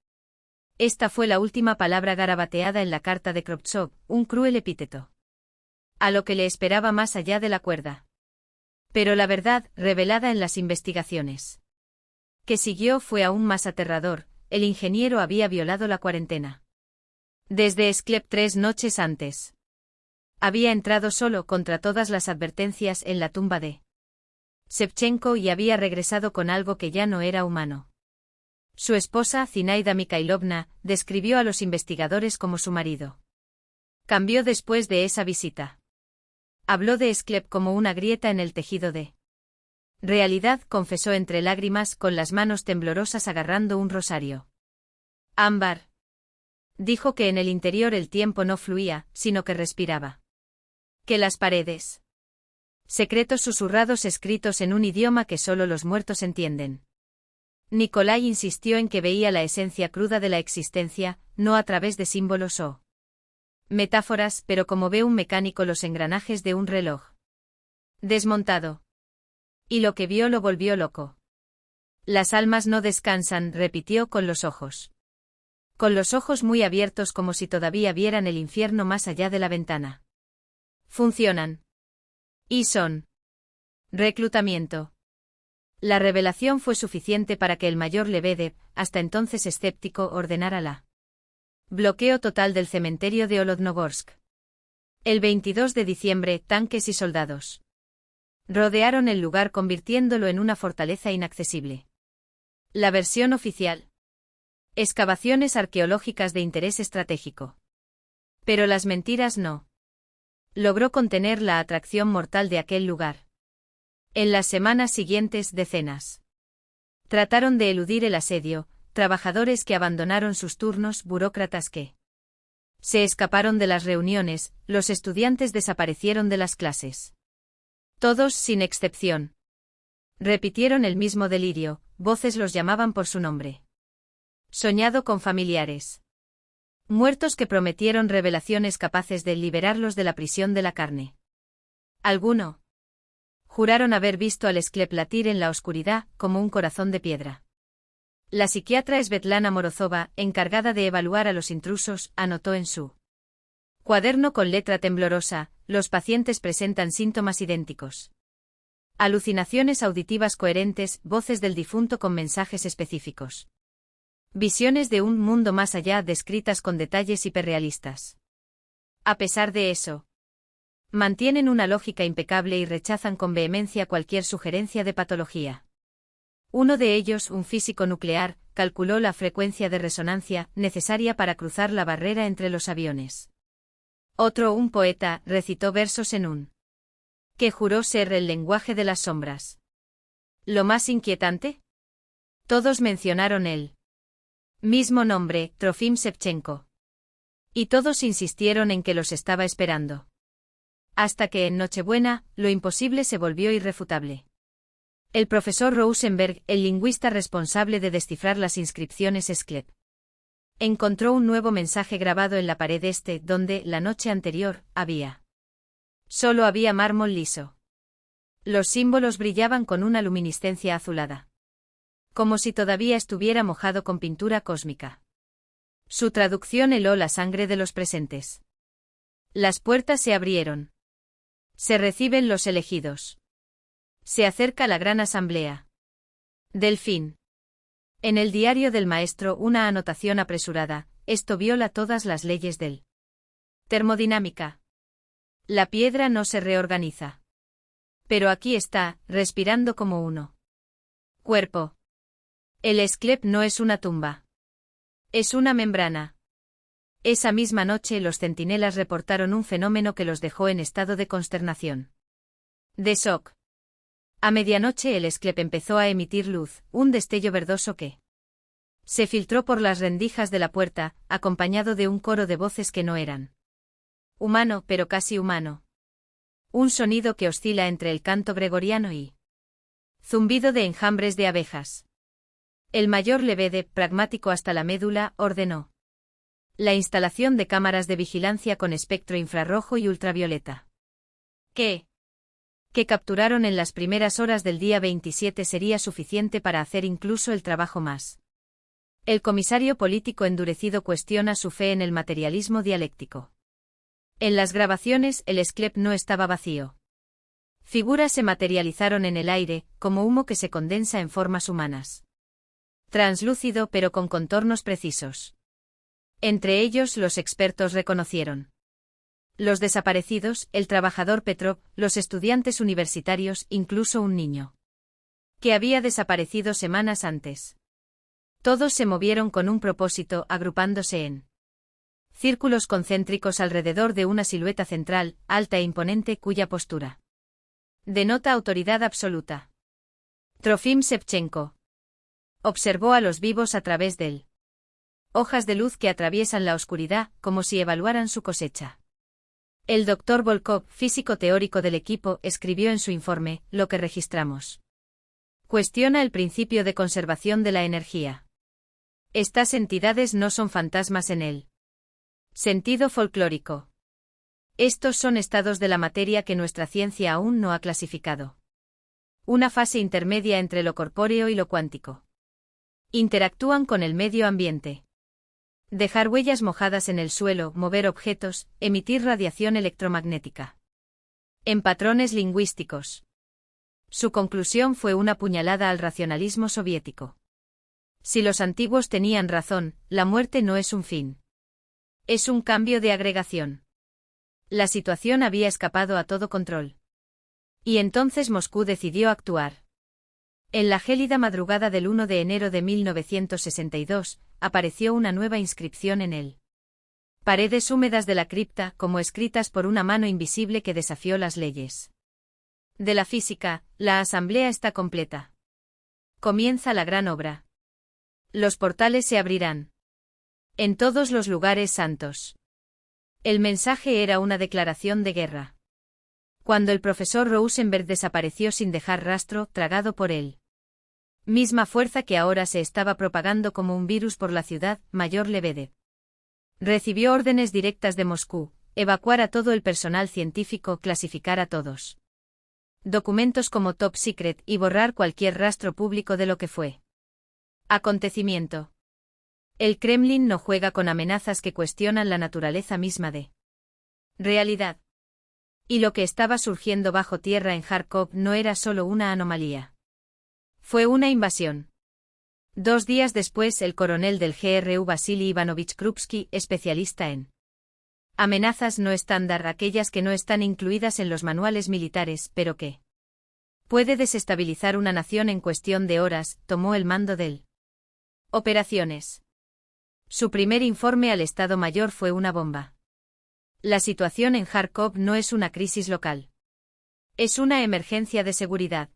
Esta fue la última palabra garabateada en la carta de Kroptsov, un cruel epíteto. A lo que le esperaba más allá de la cuerda. Pero la verdad, revelada en las investigaciones que siguió, fue aún más aterrador. El ingeniero había violado la cuarentena. Desde SCLEP 3 noches antes. Había entrado solo, contra todas las advertencias, en la tumba de Shevchenko y había regresado con algo que ya no era humano. Su esposa, Zinaida Mikhailovna, describió a los investigadores como su marido. Cambió después de esa visita. Habló de SCLEP como una grieta en el tejido de Realidad, confesó entre lágrimas, con las manos temblorosas agarrando un rosario. Ámbar. Dijo que en el interior el tiempo no fluía, sino que respiraba. Que las paredes. Secretos susurrados escritos en un idioma que solo los muertos entienden. Nikolai insistió en que veía la esencia cruda de la existencia, no a través de símbolos o metáforas, pero como ve un mecánico los engranajes de un reloj desmontado. Y lo que vio lo volvió loco. Las almas no descansan, repitió con los ojos. Con los ojos muy abiertos como si todavía vieran el infierno más allá de la ventana. Funcionan. Y son. Reclutamiento. La revelación fue suficiente para que el mayor Lebedev, hasta entonces escéptico, ordenara la bloqueo total del cementerio de Olodnogorsk. El 22 de diciembre, tanques y soldados rodearon el lugar convirtiéndolo en una fortaleza inaccesible. La versión oficial. Excavaciones arqueológicas de interés estratégico. Pero las mentiras no. Logró contener la atracción mortal de aquel lugar. En las semanas siguientes, decenas trataron de eludir el asedio, trabajadores que abandonaron sus turnos, burócratas que se escaparon de las reuniones, los estudiantes desaparecieron de las clases. Todos, sin excepción, repitieron el mismo delirio, voces los llamaban por su nombre. Soñado con familiares muertos que prometieron revelaciones capaces de liberarlos de la prisión de la carne. Alguno juraron haber visto al Esclep latir en la oscuridad, como un corazón de piedra. La psiquiatra Svetlana Morozova, encargada de evaluar a los intrusos, anotó en su cuaderno con letra temblorosa: los pacientes presentan síntomas idénticos. Alucinaciones auditivas coherentes, voces del difunto con mensajes específicos. Visiones de un mundo más allá descritas con detalles hiperrealistas. A pesar de eso, mantienen una lógica impecable y rechazan con vehemencia cualquier sugerencia de patología. Uno de ellos, un físico nuclear, calculó la frecuencia de resonancia necesaria para cruzar la barrera entre los aviones. Otro, un poeta, recitó versos en un que juró ser el lenguaje de las sombras. ¿Lo más inquietante? Todos mencionaron el mismo nombre, Trofim Shevchenko. Y todos insistieron en que los estaba esperando. Hasta que en Nochebuena, lo imposible se volvió irrefutable. El profesor Rosenberg, el lingüista responsable de descifrar las inscripciones Esclep, encontró un nuevo mensaje grabado en la pared este, donde, la noche anterior, solo había mármol liso. Los símbolos brillaban con una luminiscencia azulada. Como si todavía estuviera mojado con pintura cósmica. Su traducción heló la sangre de los presentes. Las puertas se abrieron. Se reciben los elegidos. Se acerca la gran asamblea. Delfín. En el diario del maestro una anotación apresurada: esto viola todas las leyes del termodinámica. La piedra no se reorganiza. Pero aquí está, respirando como uno. Cuerpo. El Esclep no es una tumba. Es una membrana. Esa misma noche los centinelas reportaron un fenómeno que los dejó en estado de consternación. De shock. A medianoche el Esclep empezó a emitir luz, un destello verdoso que se filtró por las rendijas de la puerta, acompañado de un coro de voces que no eran humano, pero casi humano. Un sonido que oscila entre el canto gregoriano y zumbido de enjambres de abejas. El mayor Lebedev, pragmático hasta la médula, ordenó la instalación de cámaras de vigilancia con espectro infrarrojo y ultravioleta. Que capturaron en las primeras horas del día 27 sería suficiente para hacer incluso el trabajo más. El comisario político endurecido cuestiona su fe en el materialismo dialéctico. En las grabaciones, el Esclep no estaba vacío. Figuras se materializaron en el aire, como humo que se condensa en formas humanas. Translúcido pero con contornos precisos. Entre ellos los expertos reconocieron los desaparecidos, el trabajador Petrov, los estudiantes universitarios, incluso un niño que había desaparecido semanas antes. Todos se movieron con un propósito, agrupándose en círculos concéntricos alrededor de una silueta central, alta e imponente, cuya postura denota autoridad absoluta. Trofim Shevchenko. Observó a los vivos a través del hojas de luz que atraviesan la oscuridad, como si evaluaran su cosecha. El Dr. Volkov, físico teórico del equipo, escribió en su informe, lo que registramos cuestiona el principio de conservación de la energía. Estas entidades no son fantasmas en el sentido folclórico. Estos son estados de la materia que nuestra ciencia aún no ha clasificado. Una fase intermedia entre lo corpóreo y lo cuántico. Interactúan con el medio ambiente. Dejar huellas mojadas en el suelo, mover objetos, emitir radiación electromagnética. En patrones lingüísticos. Su conclusión fue una puñalada al racionalismo soviético. Si los antiguos tenían razón, la muerte no es un fin. Es un cambio de agregación. La situación había escapado a todo control. Y entonces Moscú decidió actuar. En la gélida madrugada del 1 de enero de 1962, apareció una nueva inscripción en él. Paredes húmedas de la cripta, como escritas por una mano invisible que desafió las leyes de la física. La asamblea está completa. Comienza la gran obra. Los portales se abrirán. En todos los lugares santos. El mensaje era una declaración de guerra. Cuando el profesor Rosenberg desapareció sin dejar rastro, tragado por él. Misma fuerza que ahora se estaba propagando como un virus por la ciudad, Mayor Lebedev recibió órdenes directas de Moscú: evacuar a todo el personal científico, clasificar a todos documentos como top secret y borrar cualquier rastro público de lo que fue acontecimiento. El Kremlin no juega con amenazas que cuestionan la naturaleza misma de realidad. Y lo que estaba surgiendo bajo tierra en Kharkov no era solo una anomalía. Fue una invasión. 2 días después, el coronel del GRU Vasily Ivanovich Krupsky, especialista en amenazas no estándar, aquellas que no están incluidas en los manuales militares, pero que puede desestabilizar una nación en cuestión de horas, tomó el mando del operaciones. Su primer informe al Estado Mayor fue una bomba. La situación en Kharkov no es una crisis local. Es una emergencia de seguridad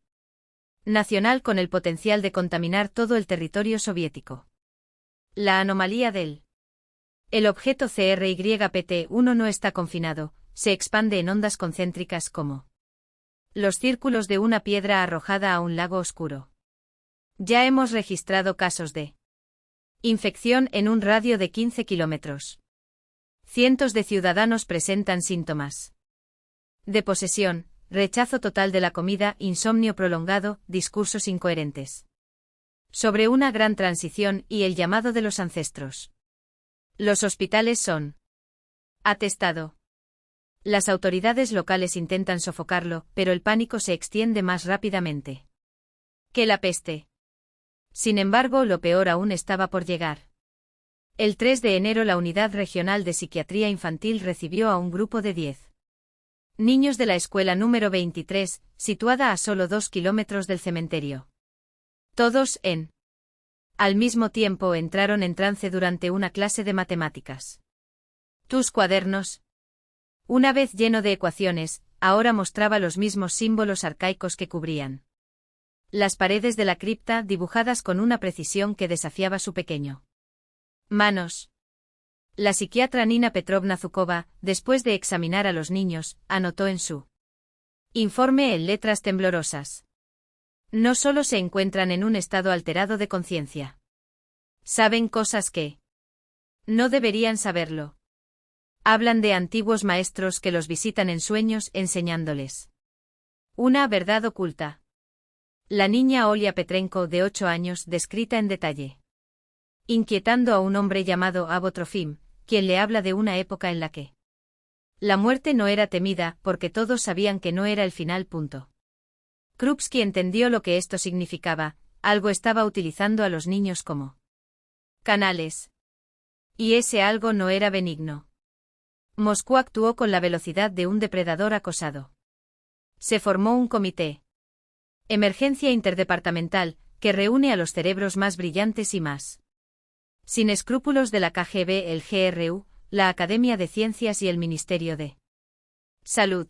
nacional con el potencial de contaminar todo el territorio soviético. La anomalía del el objeto CRYPT-1 no está confinado, se expande en ondas concéntricas como los círculos de una piedra arrojada a un lago oscuro. Ya hemos registrado casos de infección en un radio de 15 kilómetros. Cientos de ciudadanos presentan síntomas de posesión, rechazo total de la comida, insomnio prolongado, discursos incoherentes sobre una gran transición y el llamado de los ancestros. Los hospitales son atestado. Las autoridades locales intentan sofocarlo, pero el pánico se extiende más rápidamente que la peste. Sin embargo, lo peor aún estaba por llegar. El 3 de enero la Unidad Regional de Psiquiatría Infantil recibió a un grupo de 10 niños de la escuela número 23, situada a solo 2 kilómetros del cementerio. Todos, al mismo tiempo, entraron en trance durante una clase de matemáticas. Tus cuadernos, una vez lleno de ecuaciones, ahora mostraba los mismos símbolos arcaicos que cubrían las paredes de la cripta, dibujadas con una precisión que desafiaba su pequeño manos. La psiquiatra Nina Petrovna Zhukova, después de examinar a los niños, anotó en su informe en letras temblorosas: no solo se encuentran en un estado alterado de conciencia. Saben cosas que no deberían saberlo. Hablan de antiguos maestros que los visitan en sueños, enseñándoles una verdad oculta. La niña Olia Petrenko, de 8 años, descrita en detalle, inquietando a un hombre llamado Abo Trofim, quien le habla de una época en la que la muerte no era temida, porque todos sabían que no era el final. Krupsky entendió lo que esto significaba: algo estaba utilizando a los niños como canales. Y ese algo no era benigno. Moscú actuó con la velocidad de un depredador acosado. Se formó un comité emergencia interdepartamental, que reúne a los cerebros más brillantes y más sin escrúpulos de la KGB, el GRU, la Academia de Ciencias y el Ministerio de Salud.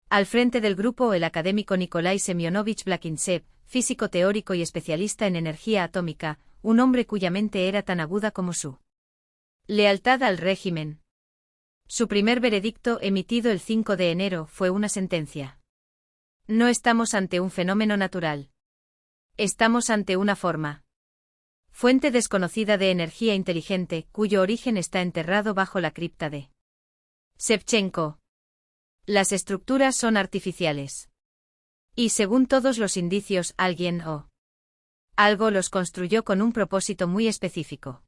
Al frente del grupo el académico Nikolai Semyonovich Blakintsev, físico teórico y especialista en energía atómica, un hombre cuya mente era tan aguda como su lealtad al régimen. Su primer veredicto, emitido el 5 de enero, fue una sentencia. No estamos ante un fenómeno natural. Estamos ante una forma. Fuente desconocida de energía inteligente, cuyo origen está enterrado bajo la cripta de Shevchenko. Las estructuras son artificiales. Y según todos los indicios, alguien o algo los construyó con un propósito muy específico.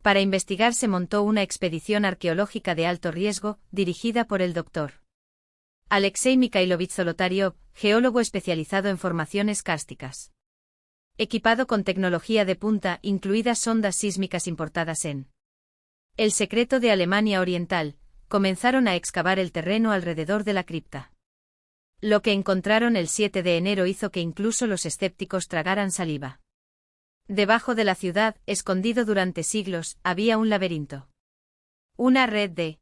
Para investigar se montó una expedición arqueológica de alto riesgo, dirigida por el Dr. Alexei Mikhailovich Zolotaryov, geólogo especializado en formaciones kársticas. Equipado con tecnología de punta, incluidas sondas sísmicas importadas en el secreto de Alemania Oriental, comenzaron a excavar el terreno alrededor de la cripta. Lo que encontraron el 7 de enero hizo que incluso los escépticos tragaran saliva. Debajo de la ciudad, escondido durante siglos, había un laberinto. Una red de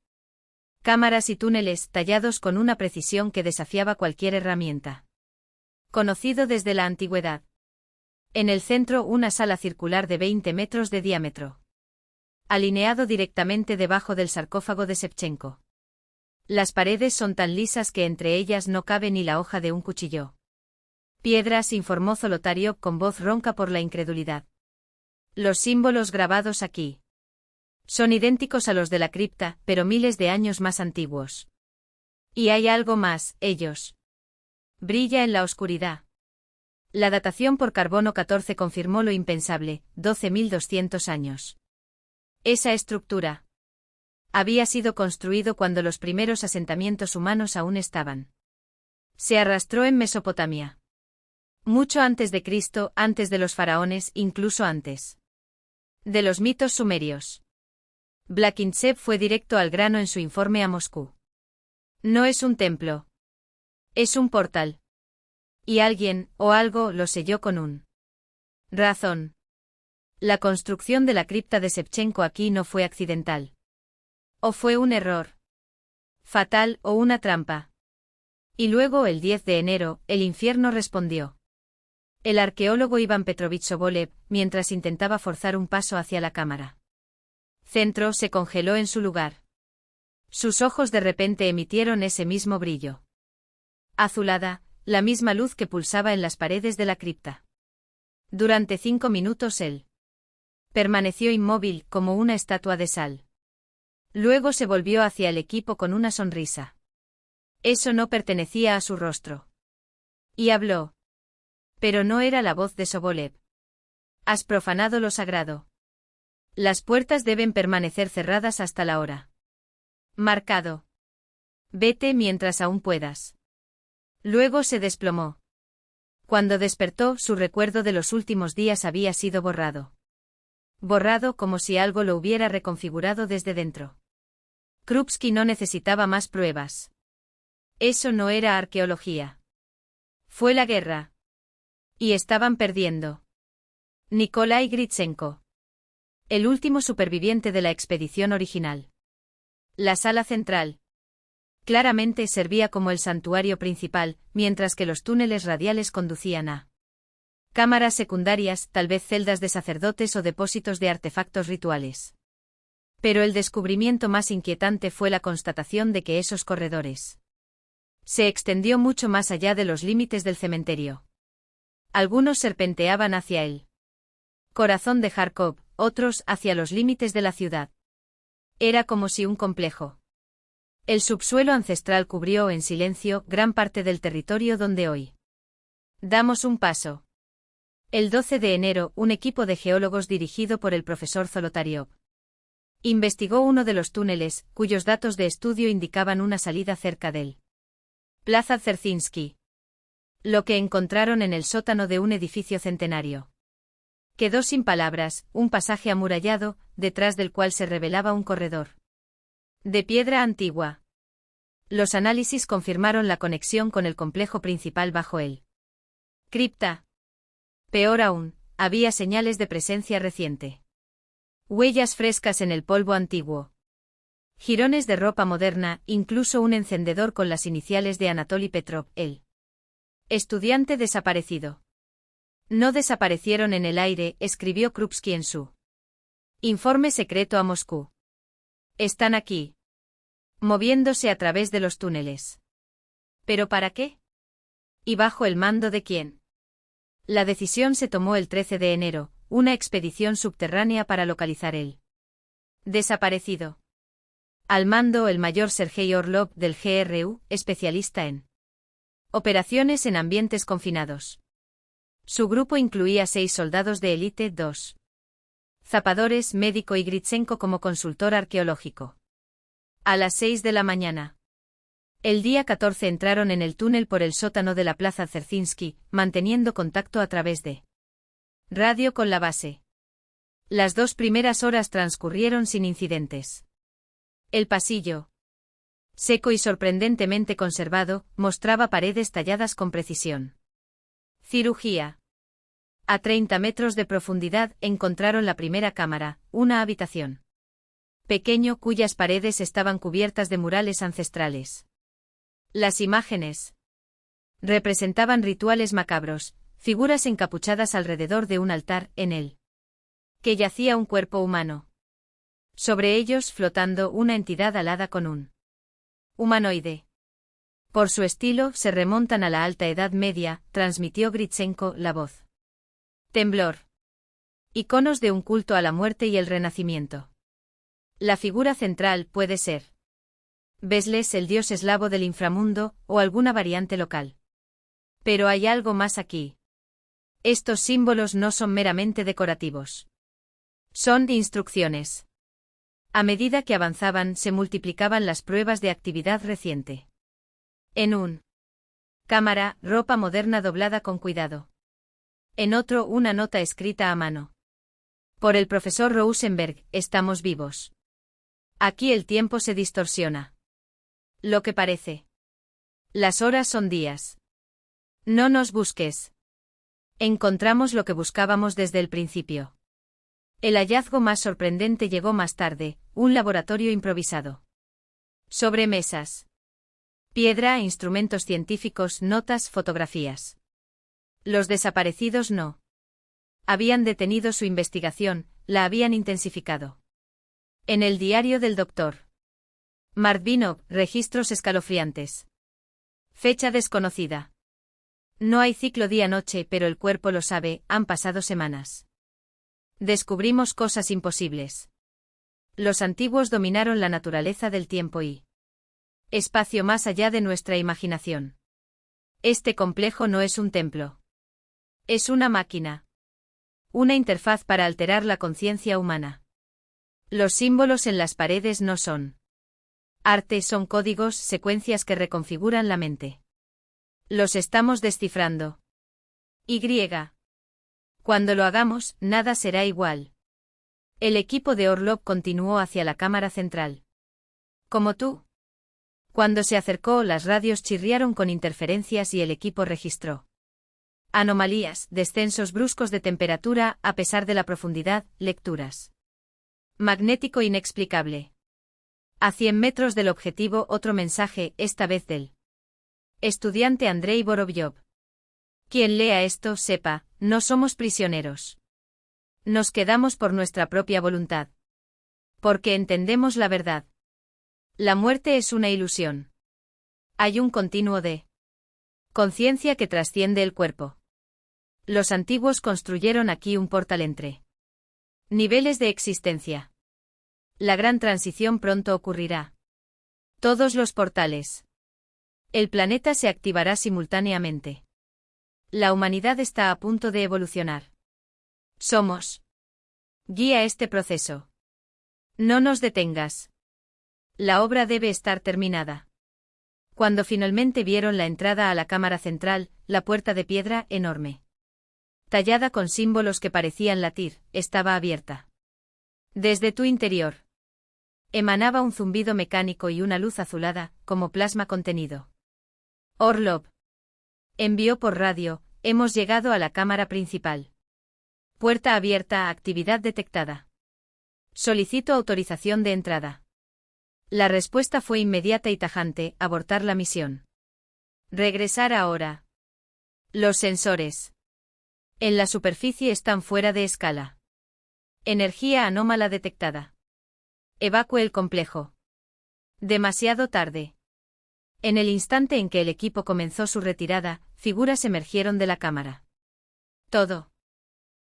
cámaras y túneles tallados con una precisión que desafiaba cualquier herramienta. Conocido desde la antigüedad. En el centro, una sala circular de 20 metros de diámetro. Alineado directamente debajo del sarcófago de Shevchenko. Las paredes son tan lisas que entre ellas no cabe ni la hoja de un cuchillo. Piedras, informó Zolotaryov con voz ronca por la incredulidad. Los símbolos grabados aquí son idénticos a los de la cripta, pero miles de años más antiguos. Y hay algo más, ellos. Brilla en la oscuridad. La datación por carbono 14 confirmó lo impensable, 12.200 años. Esa estructura había sido construido cuando los primeros asentamientos humanos aún estaban. Se arrastró en Mesopotamia. Mucho antes de Cristo, antes de los faraones, incluso antes de los mitos sumerios. Blakintsev fue directo al grano en su informe a Moscú. No es un templo. Es un portal. Y alguien, o algo, lo selló con un razón. La construcción de la cripta de Shevchenko aquí no fue accidental. O fue un error fatal o una trampa. Y luego, el 10 de enero, el infierno respondió. El arqueólogo Iván Petrovich Sobolev, mientras intentaba forzar un paso hacia la cámara centro, se congeló en su lugar. Sus ojos de repente emitieron ese mismo brillo. Azulada, la misma luz que pulsaba en las paredes de la cripta. Durante 5 minutos él permaneció inmóvil como una estatua de sal. Luego se volvió hacia el equipo con una sonrisa. Eso no pertenecía a su rostro. Y habló. Pero no era la voz de Sobolev. Has profanado lo sagrado. Las puertas deben permanecer cerradas hasta la hora. Marcado. Vete mientras aún puedas. Luego se desplomó. Cuando despertó, su recuerdo de los últimos días había sido borrado. Borrado como si algo lo hubiera reconfigurado desde dentro. Krupski no necesitaba más pruebas. Eso no era arqueología. Fue la guerra. Y estaban perdiendo. Nikolai Gritsenko. El último superviviente de la expedición original. La sala central. Claramente servía como el santuario principal, mientras que los túneles radiales conducían a cámaras secundarias, tal vez celdas de sacerdotes o depósitos de artefactos rituales. Pero el descubrimiento más inquietante fue la constatación de que esos corredores se extendió mucho más allá de los límites del cementerio. Algunos serpenteaban hacia el corazón de Kharkov, otros hacia los límites de la ciudad. Era como si un complejo. El subsuelo ancestral cubrió en silencio gran parte del territorio donde hoy damos un paso. El 12 de enero, un equipo de geólogos dirigido por el profesor Zolotaryov investigó uno de los túneles, cuyos datos de estudio indicaban una salida cerca del Plaza Dzerzhinsky. Lo que encontraron en el sótano de un edificio centenario quedó sin palabras, un pasaje amurallado, detrás del cual se revelaba un corredor de piedra antigua. Los análisis confirmaron la conexión con el complejo principal bajo él. Cripta. Peor aún, había señales de presencia reciente. Huellas frescas en el polvo antiguo. Jirones de ropa moderna, incluso un encendedor con las iniciales de Anatoly Petrov, el estudiante desaparecido. No desaparecieron en el aire, escribió Krupski en su informe secreto a Moscú. Están aquí. Moviéndose a través de los túneles. ¿Pero para qué? ¿Y bajo el mando de quién? La decisión se tomó el 13 de enero, una expedición subterránea para localizar el desaparecido. Al mando el mayor Sergei Orlov del GRU, especialista en operaciones en ambientes confinados. Su grupo incluía 6 soldados de élite, 2 zapadores, médico y Gritsenko como consultor arqueológico. A las 6 de la mañana. El día 14 entraron en el túnel por el sótano de la Plaza Dzerzhinsky, manteniendo contacto a través de radio con la base. Las 2 primeras horas transcurrieron sin incidentes. El pasillo, seco y sorprendentemente conservado, mostraba paredes talladas con precisión. Cirugía. A 30 metros de profundidad encontraron la primera cámara, una habitación pequeño cuyas paredes estaban cubiertas de murales ancestrales. Las imágenes representaban rituales macabros, figuras encapuchadas alrededor de un altar en él, que yacía un cuerpo humano. Sobre ellos flotando una entidad alada con un humanoide. Por su estilo se remontan a la Alta Edad Media, transmitió Gritsenko la voz. Temblor. Iconos de un culto a la muerte y el renacimiento. La figura central puede ser Besles, el dios eslavo del inframundo, o alguna variante local. Pero hay algo más aquí. Estos símbolos no son meramente decorativos. Son instrucciones. A medida que avanzaban se multiplicaban las pruebas de actividad reciente. En un cámara, ropa moderna doblada con cuidado. En otro, una nota escrita a mano. Por el profesor Rosenberg, estamos vivos. Aquí el tiempo se distorsiona. Lo que parece. Las horas son días. No nos busques. Encontramos lo que buscábamos desde el principio. El hallazgo más sorprendente llegó más tarde, un laboratorio improvisado. Sobre mesas. Piedra, instrumentos científicos, notas, fotografías. Los desaparecidos no habían detenido su investigación, la habían intensificado. En el diario del Dr. Martvinov, registros escalofriantes. Fecha desconocida. No hay ciclo día-noche, pero el cuerpo lo sabe, han pasado semanas. Descubrimos cosas imposibles. Los antiguos dominaron la naturaleza del tiempo y espacio más allá de nuestra imaginación. Este complejo no es un templo. Es una máquina. Una interfaz para alterar la conciencia humana. Los símbolos en las paredes no son arte, son códigos, secuencias que reconfiguran la mente. Los estamos descifrando. Y. Cuando lo hagamos, nada será igual. El equipo de Orlov continuó hacia la cámara central. Como tú. Cuando se acercó, las radios chirriaron con interferencias y el equipo registró anomalías, descensos bruscos de temperatura, a pesar de la profundidad, lecturas. Magnético inexplicable. A 100 metros del objetivo, otro mensaje, esta vez del estudiante Andrei Vorobyov. Quien lea esto sepa, no somos prisioneros. Nos quedamos por nuestra propia voluntad. Porque entendemos la verdad. La muerte es una ilusión. Hay un continuo de conciencia que trasciende el cuerpo. Los antiguos construyeron aquí un portal entre niveles de existencia. La gran transición pronto ocurrirá. Todos los portales. El planeta se activará simultáneamente. La humanidad está a punto de evolucionar. Somos. Guía este proceso. No nos detengas. La obra debe estar terminada. Cuando finalmente vieron la entrada a la cámara central, la puerta de piedra, enorme, tallada con símbolos que parecían latir, estaba abierta. Desde tu interior emanaba un zumbido mecánico y una luz azulada, como plasma contenido. Orlov envió por radio, hemos llegado a la cámara principal. Puerta abierta, actividad detectada. Solicito autorización de entrada. La respuesta fue inmediata y tajante: abortar la misión. Regresar ahora. Los sensores en la superficie están fuera de escala. Energía anómala detectada. Evacúe el complejo. Demasiado tarde. En el instante en que el equipo comenzó su retirada, figuras emergieron de la cámara. Todo.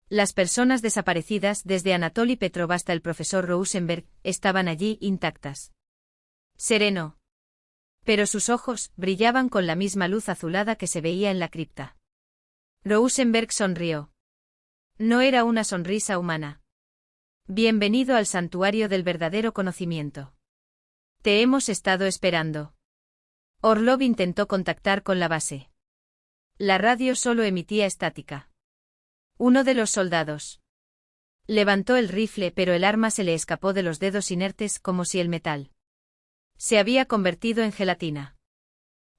Las personas desaparecidas, desde Anatoly Petrov hasta el profesor Rosenberg, estaban allí intactas. Sereno. Pero sus ojos brillaban con la misma luz azulada que se veía en la cripta. Rosenberg sonrió. No era una sonrisa humana. Bienvenido al santuario del verdadero conocimiento. Te hemos estado esperando. Orlov intentó contactar con la base. La radio solo emitía estática. Uno de los soldados levantó el rifle, pero el arma se le escapó de los dedos inertes como si el metal se había convertido en gelatina.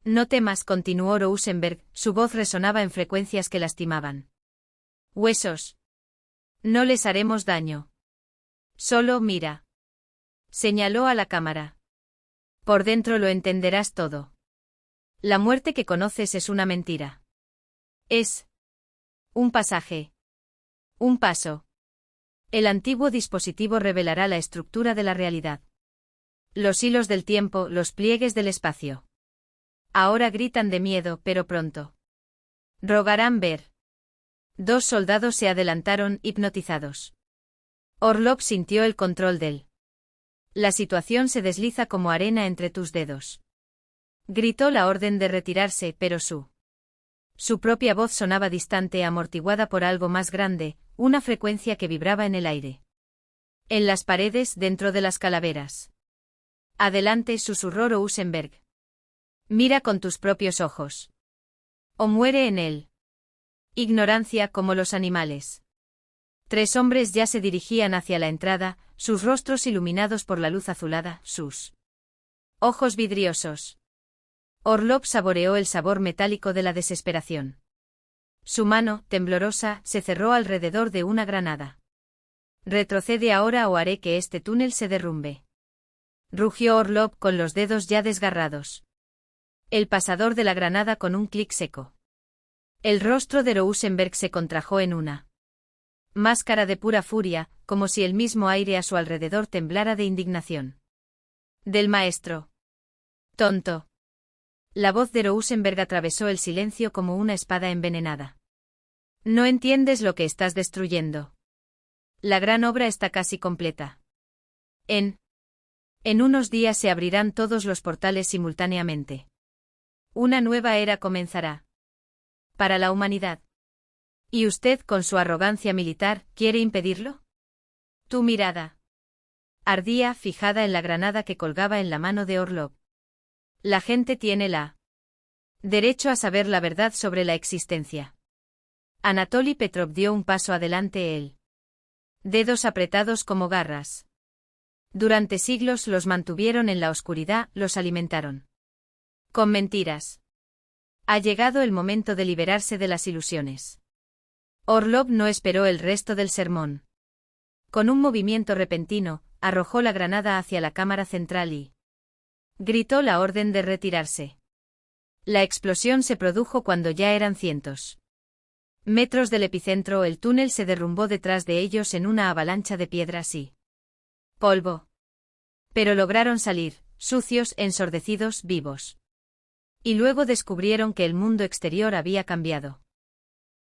No temas, continuó Rosenberg, su voz resonaba en frecuencias que lastimaban. Huesos. No les haremos daño. Solo mira. Señaló a la cámara. Por dentro lo entenderás todo. La muerte que conoces es una mentira. Es un pasaje. Un paso. El antiguo dispositivo revelará la estructura de la realidad. Los hilos del tiempo, los pliegues del espacio. Ahora gritan de miedo, pero pronto rogarán ver. Dos soldados se adelantaron, hipnotizados. Orlov sintió el control del. La situación se desliza como arena entre tus dedos. Gritó la orden de retirarse, pero su propia voz sonaba distante, amortiguada por algo más grande, una frecuencia que vibraba en el aire. En las paredes, dentro de las calaveras. Adelante, susurró Rosenberg. Mira con tus propios ojos. O muere en él. Ignorancia como los animales. 3 hombres ya se dirigían hacia la entrada, sus rostros iluminados por la luz azulada, sus ojos vidriosos. Orlov saboreó el sabor metálico de la desesperación. Su mano, temblorosa, se cerró alrededor de una granada. Retrocede ahora o haré que este túnel se derrumbe. Rugió Orlov con los dedos ya desgarrados. El pasador de la granada con un clic seco. El rostro de Rosenberg se contrajo en una máscara de pura furia, como si el mismo aire a su alrededor temblara de indignación. Del maestro. Tonto. La voz de Rosenberg atravesó el silencio como una espada envenenada. No entiendes lo que estás destruyendo. La gran obra está casi completa. En unos días se abrirán todos los portales simultáneamente. Una nueva era comenzará. Para la humanidad. ¿Y usted, con su arrogancia militar, quiere impedirlo? Tu mirada ardía, fijada en la granada que colgaba en la mano de Orlov. La gente tiene derecho a saber la verdad sobre la existencia. Anatoly Petrov dio un paso adelante, él. Dedos apretados como garras. Durante siglos los mantuvieron en la oscuridad, los alimentaron. Con mentiras. Ha llegado el momento de liberarse de las ilusiones. Orlov no esperó el resto del sermón. Con un movimiento repentino, arrojó la granada hacia la cámara central y gritó la orden de retirarse. La explosión se produjo cuando ya eran cientos metros del epicentro. El túnel se derrumbó detrás de ellos en una avalancha de piedras y polvo. Pero lograron salir, sucios, ensordecidos, vivos. Y luego descubrieron que el mundo exterior había cambiado.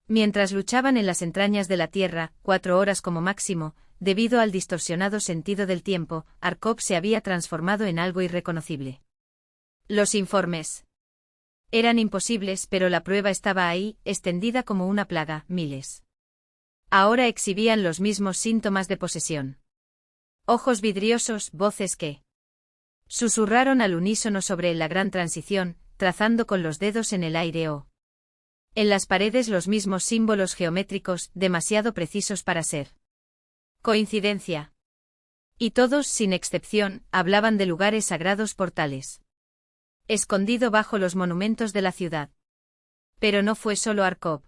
Mientras luchaban en las entrañas de la Tierra, 4 horas como máximo, debido al distorsionado sentido del tiempo, Arkhov se había transformado en algo irreconocible. Los informes eran imposibles, pero la prueba estaba ahí, extendida como una plaga, miles. Ahora exhibían los mismos síntomas de posesión. Ojos vidriosos, voces que susurraron al unísono sobre la gran transición, trazando con los dedos en el aire o en las paredes los mismos símbolos geométricos, demasiado precisos para ser coincidencia. Y todos, sin excepción, hablaban de lugares sagrados, portales escondido bajo los monumentos de la ciudad. Pero no fue solo Arkhov.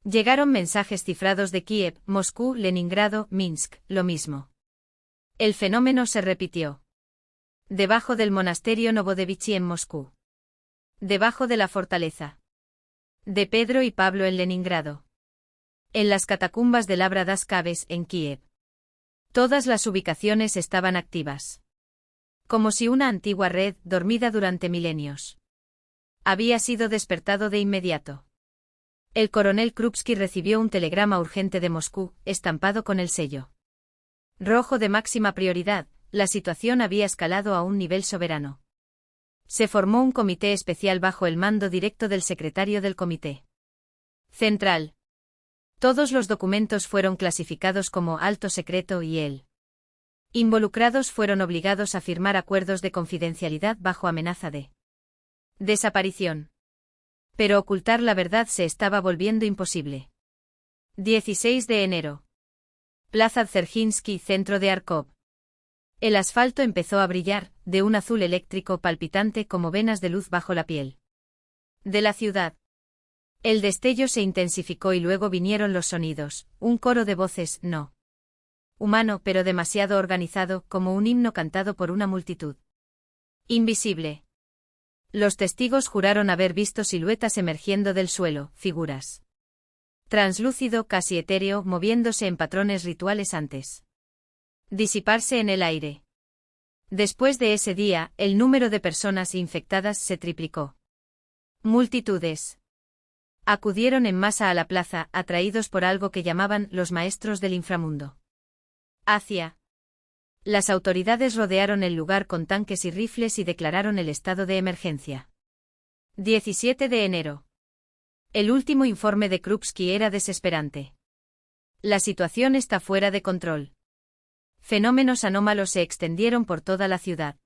Llegaron mensajes cifrados de Kiev, Moscú, Leningrado, Minsk, lo mismo. El fenómeno se repitió. Debajo del monasterio Novodevichy en Moscú. Debajo de la fortaleza. De Pedro y Pablo en Leningrado. En las catacumbas de Lavra das Caves en Kiev. Todas las ubicaciones estaban activas. Como si una antigua red, dormida durante milenios, había sido despertado de inmediato. El coronel Krupski recibió un telegrama urgente de Moscú, estampado con el sello rojo de máxima prioridad. La situación había escalado a un nivel soberano. Se formó un comité especial bajo el mando directo del secretario del Comité Central. Todos los documentos fueron clasificados como alto secreto y involucrados fueron obligados a firmar acuerdos de confidencialidad bajo amenaza de desaparición. Pero ocultar la verdad se estaba volviendo imposible. 16 de enero. Plaza Dzerzhinsky, centro de Kharkov. El asfalto empezó a brillar, de un azul eléctrico palpitante como venas de luz bajo la piel de la ciudad. El destello se intensificó y luego vinieron los sonidos, un coro de voces, no humano pero demasiado organizado, como un himno cantado por una multitud invisible. Los testigos juraron haber visto siluetas emergiendo del suelo, figuras translúcido, casi etéreo, moviéndose en patrones rituales antes disiparse en el aire. Después de ese día, el número de personas infectadas se triplicó. Multitudes acudieron en masa a la plaza, atraídos por algo que llamaban los maestros del inframundo. Las autoridades rodearon el lugar con tanques y rifles y declararon el estado de emergencia. 17 de enero. El último informe de Krupski era desesperante. La situación está fuera de control. Fenómenos anómalos se extendieron por toda la ciudad.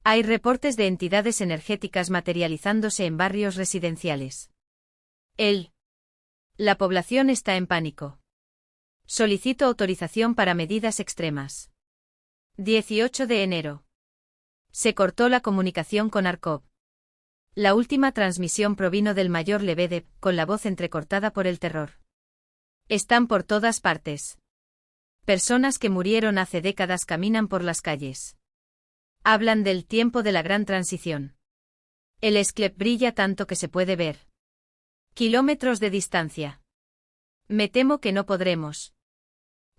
Hay reportes de entidades energéticas materializándose en barrios residenciales. La población está en pánico. Solicito autorización para medidas extremas. 18 de enero. Se cortó la comunicación con Kharkov. La última transmisión provino del mayor Lebedev, con la voz entrecortada por el terror. Están por todas partes. Personas que murieron hace décadas caminan por las calles. Hablan del tiempo de la gran transición. El esclep brilla tanto que se puede ver kilómetros de distancia. Me temo que no podremos.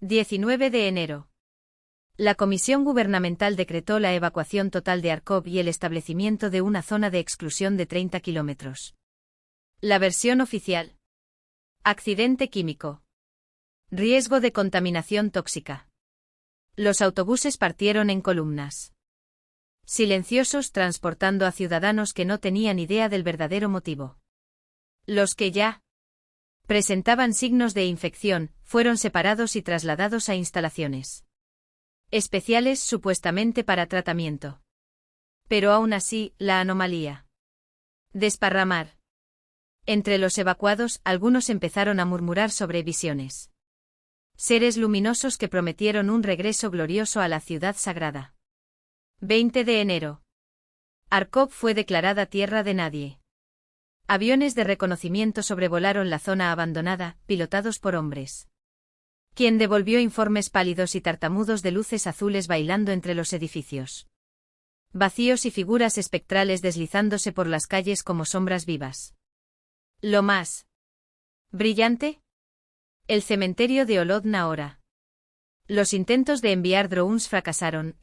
19 de enero. La Comisión Gubernamental decretó la evacuación total de Kharkov y el establecimiento de una zona de exclusión de 30 kilómetros. La versión oficial. Accidente químico. Riesgo de contaminación tóxica. Los autobuses partieron en columnas silenciosos, transportando a ciudadanos que no tenían idea del verdadero motivo. Los que ya presentaban signos de infección fueron separados y trasladados a instalaciones especiales supuestamente para tratamiento. Pero aún así, la anomalía. Desparramar. Entre los evacuados, algunos empezaron a murmurar sobre visiones. Seres luminosos que prometieron un regreso glorioso a la ciudad sagrada. 20 de enero. Kharkov fue declarada tierra de nadie. Aviones de reconocimiento sobrevolaron la zona abandonada, pilotados por hombres. Quien devolvió informes pálidos y tartamudos de luces azules bailando entre los edificios. Vacíos y figuras espectrales deslizándose por las calles como sombras vivas. Lo más brillante. El cementerio de Holodna ahora. Los intentos de enviar drones fracasaron,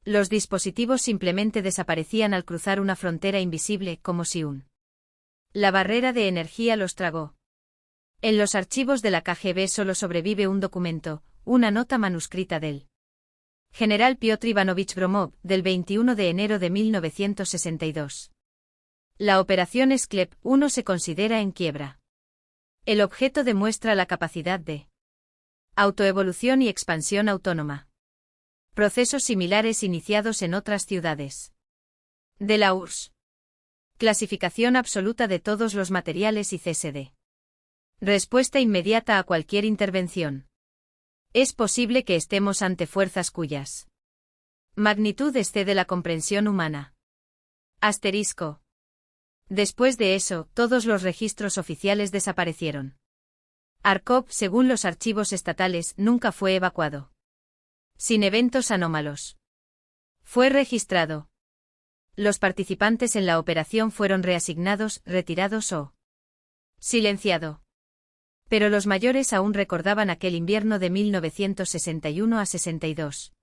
los dispositivos simplemente desaparecían al cruzar una frontera invisible, como si la barrera de energía los tragó. En los archivos de la KGB solo sobrevive un documento, una nota manuscrita del general Piotr Ivanovich Bromov, del 21 de enero de 1962. La operación Sklep 1 se considera en quiebra. El objeto demuestra la capacidad de autoevolución y expansión autónoma. Procesos similares iniciados en otras ciudades de la URSS. Clasificación absoluta de todos los materiales y CSD. Respuesta inmediata a cualquier intervención. Es posible que estemos ante fuerzas cuyas magnitud excede la comprensión humana. Asterisco. Después de eso, todos los registros oficiales desaparecieron. Kharkov, según los archivos estatales, nunca fue evacuado. Sin eventos anómalos. Fue registrado. Los participantes en la operación fueron reasignados, retirados o silenciado. Pero los mayores aún recordaban aquel invierno de 1961 a 62.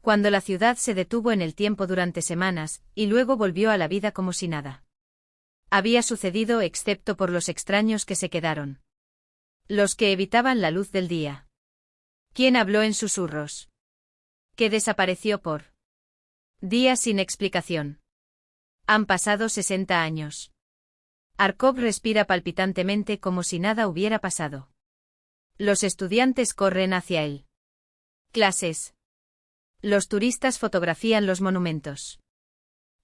Cuando la ciudad se detuvo en el tiempo durante semanas, y luego volvió a la vida como si nada había sucedido excepto por los extraños que se quedaron. Los que evitaban la luz del día. ¿Quién habló en susurros? ¿Qué desapareció por días sin explicación? Han pasado 60 años. Arkhov respira palpitantemente como si nada hubiera pasado. Los estudiantes corren hacia él. Clases. Los turistas fotografían los monumentos.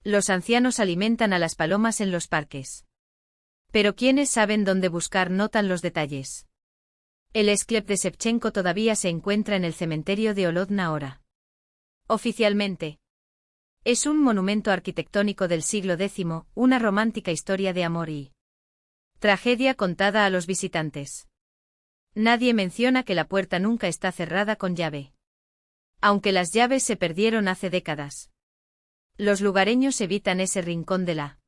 Los ancianos alimentan a las palomas en los parques. Pero quienes saben dónde buscar notan los detalles. El esclep de Shevchenko todavía se encuentra en el cementerio de Holodna ahora. Oficialmente. Es un monumento arquitectónico del siglo X, una romántica historia de amor y tragedia contada a los visitantes. Nadie menciona que la puerta nunca está cerrada con llave. Aunque las llaves se perdieron hace décadas. Los lugareños evitan ese rincón de la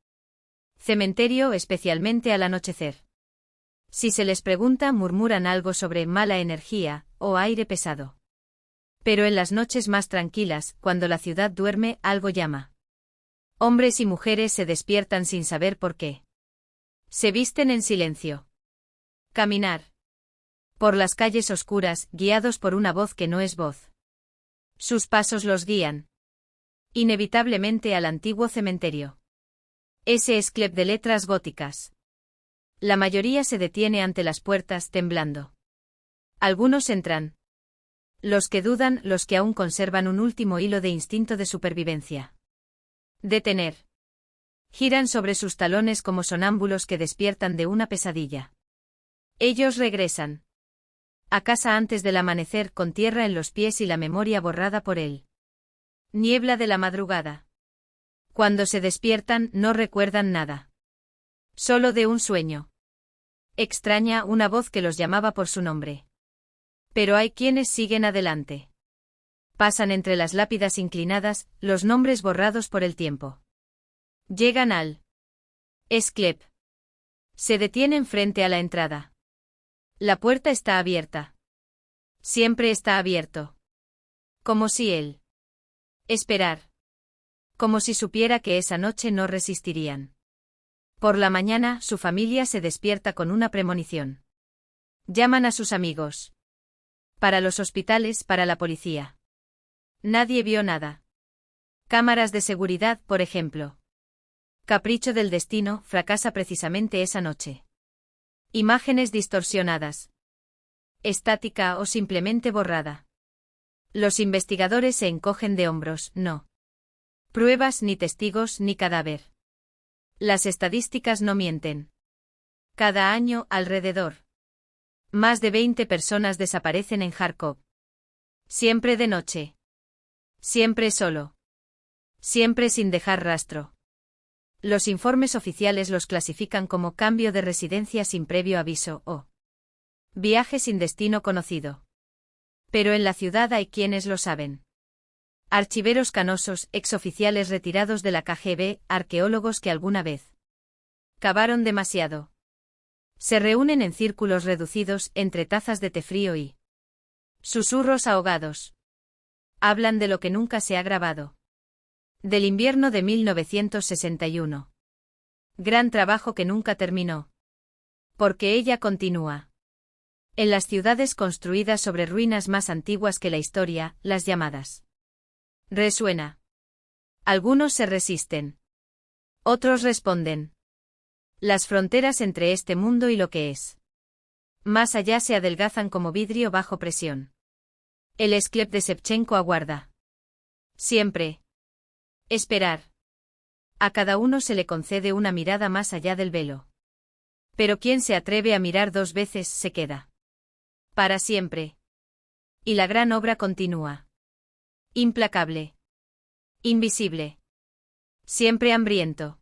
cementerio especialmente al anochecer. Si se les pregunta murmuran algo sobre mala energía o aire pesado. Pero en las noches más tranquilas, cuando la ciudad duerme, algo llama. Hombres y mujeres se despiertan sin saber por qué. Se visten en silencio. Caminar. Por las calles oscuras, guiados por una voz que no es voz. Sus pasos los guían. Inevitablemente al antiguo cementerio. Ese esclep de letras góticas. La mayoría se detiene ante las puertas temblando. Algunos entran. Los que dudan, los que aún conservan un último hilo de instinto de supervivencia. Detener. Giran sobre sus talones como sonámbulos que despiertan de una pesadilla. Ellos regresan a casa antes del amanecer con tierra en los pies y la memoria borrada por él. Niebla de la madrugada. Cuando se despiertan, no recuerdan nada. Solo de un sueño. Extraña una voz que los llamaba por su nombre. Pero hay quienes siguen adelante. Pasan entre las lápidas inclinadas, los nombres borrados por el tiempo. Llegan al esclep. Se detienen frente a la entrada. La puerta está abierta. Siempre está abierto. Como si él esperar. Como si supiera que esa noche no resistirían. Por la mañana, su familia se despierta con una premonición. Llaman a sus amigos. Para los hospitales, para la policía. Nadie vio nada. Cámaras de seguridad, por ejemplo. Capricho del destino, fracasa precisamente esa noche. Imágenes distorsionadas. Estática o simplemente borrada. Los investigadores se encogen de hombros, no. Pruebas, ni testigos, ni cadáver. Las estadísticas no mienten. Cada año, alrededor. Más de 20 personas desaparecen en Kharkov. Siempre de noche. Siempre solo. Siempre sin dejar rastro. Los informes oficiales los clasifican como cambio de residencia sin previo aviso o viaje sin destino conocido. Pero en la ciudad hay quienes lo saben. Archiveros canosos, exoficiales retirados de la KGB, arqueólogos que alguna vez cavaron demasiado. Se reúnen en círculos reducidos, entre tazas de té frío y susurros ahogados. Hablan de lo que nunca se ha grabado. Del invierno de 1961. Gran trabajo que nunca terminó. Porque ella continúa. En las ciudades construidas sobre ruinas más antiguas que la historia, las llamadas. Resuena. Algunos se resisten. Otros responden. Las fronteras entre este mundo y lo que es más allá se adelgazan como vidrio bajo presión. El esclep de Shevchenko aguarda. Siempre. Esperar. A cada uno se le concede una mirada más allá del velo. Pero quien se atreve a mirar 2 veces se queda. Para siempre. Y la gran obra continúa. Implacable. Invisible. Siempre hambriento.